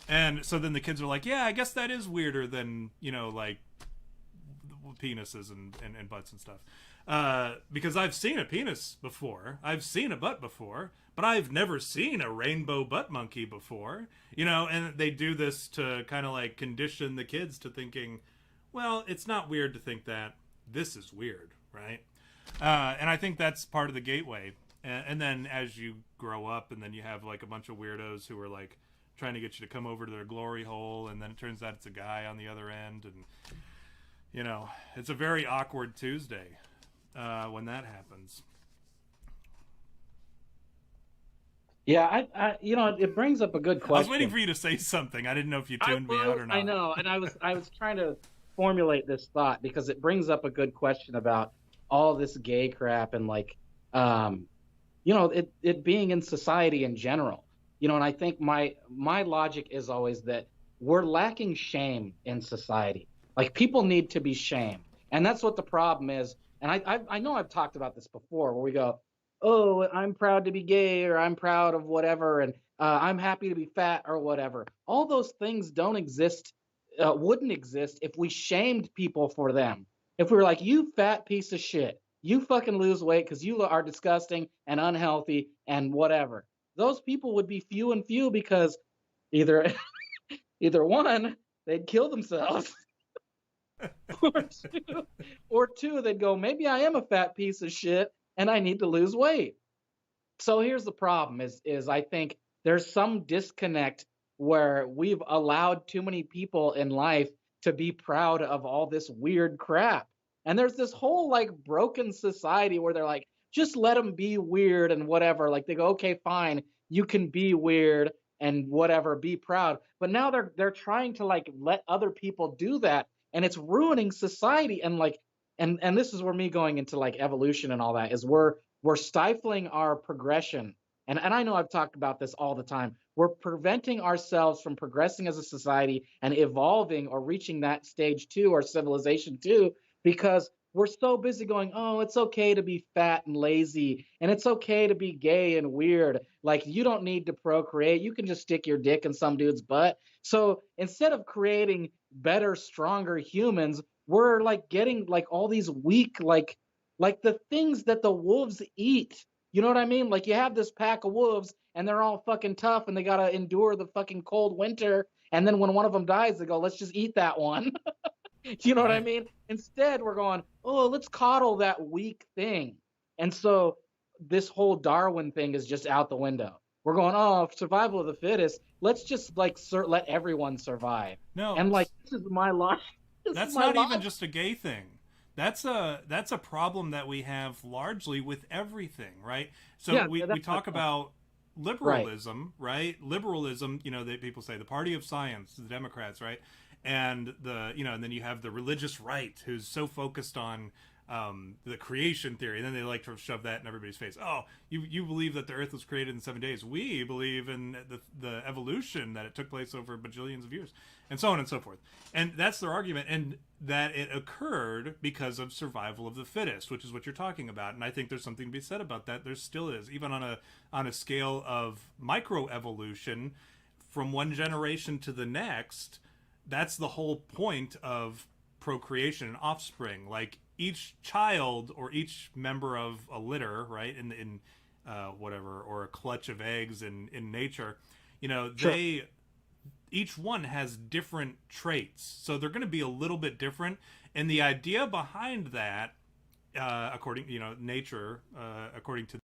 And so then the kids are like, yeah, I guess that is weirder than, you know, like penises and butts and stuff, because I've seen a penis before, I've seen a butt before, but I've never seen a rainbow butt monkey before, you know. And they do this to kind of like condition the kids to thinking, well, it's not weird to think that, this is weird, right? And I think that's part of the gateway. And then as you grow up, and then you have like a bunch of weirdos who are like trying to get you to come over to their glory hole, and then it turns out it's a guy on the other end, and you know, it's a very awkward Tuesday when that happens. Yeah, I you know, it brings up a good question. I was waiting for you to say something. I didn't know if you tuned me out or not. I know, and I was trying to formulate this thought because it brings up a good question about all this gay crap and like, you know, it being in society in general. You know, and I think my logic is always that we're lacking shame in society. Like, people need to be shamed, and that's what the problem is. And I know I've talked about this before, where we go, oh, I'm proud to be gay, or I'm proud of whatever, and I'm happy to be fat, or whatever. All those things don't exist, wouldn't exist if we shamed people for them. If we were like, you fat piece of shit, you fucking lose weight because you are disgusting and unhealthy and whatever. Those people would be few and few, because either one, they'd kill themselves. or two, they'd go, maybe I am a fat piece of shit and I need to lose weight. So here's the problem is I think there's some disconnect where we've allowed too many people in life to be proud of all this weird crap. And there's this whole like broken society where they're like, just let them be weird and whatever. Like, they go, okay, fine, you can be weird and whatever, be proud. But now they're trying to like let other people do that, and it's ruining society. And like, and this is where me going into like evolution and all that is, we're stifling our progression. And I know I've talked about this all the time. We're preventing ourselves from progressing as a society and evolving or reaching that stage 2 or civilization 2, because we're so busy going, oh, it's okay to be fat and lazy, and it's okay to be gay and weird. Like, you don't need to procreate. You can just stick your dick in some dude's butt. So instead of creating better, stronger humans, we're like getting like all these weak, like the things that the wolves eat. You know what I mean? Like, you have this pack of wolves and they're all fucking tough and they got to endure the fucking cold winter. And then when one of them dies, they go, let's just eat that one. You know what I mean? Instead, we're going, oh, let's coddle that weak thing. And so this whole Darwin thing is just out the window. We're going, oh, survival of the fittest. Let's just like let everyone survive. No, and like, this is my life. That's not even just a gay thing. That's a problem that we have largely with everything, right? So Yeah, we talk about liberalism, right? Liberalism, you know, people say the party of science, the Democrats, right? And and then you have the religious right, who's so focused on the creation theory, and then they like to shove that in everybody's face. Oh, you believe that the Earth was created in 7 days. We believe in the evolution, that it took place over bajillions of years, and so on and so forth. And that's their argument, and that it occurred because of survival of the fittest, which is what you're talking about. And I think there's something to be said about that. There still is, even on a scale of microevolution, from one generation to the next. That's the whole point of procreation and offspring. Like, each child or each member of a litter, right, in whatever, or a clutch of eggs in nature, you know, Sure. each one has different traits, so they're going to be a little bit different. And the idea behind that, according, you know, nature, according to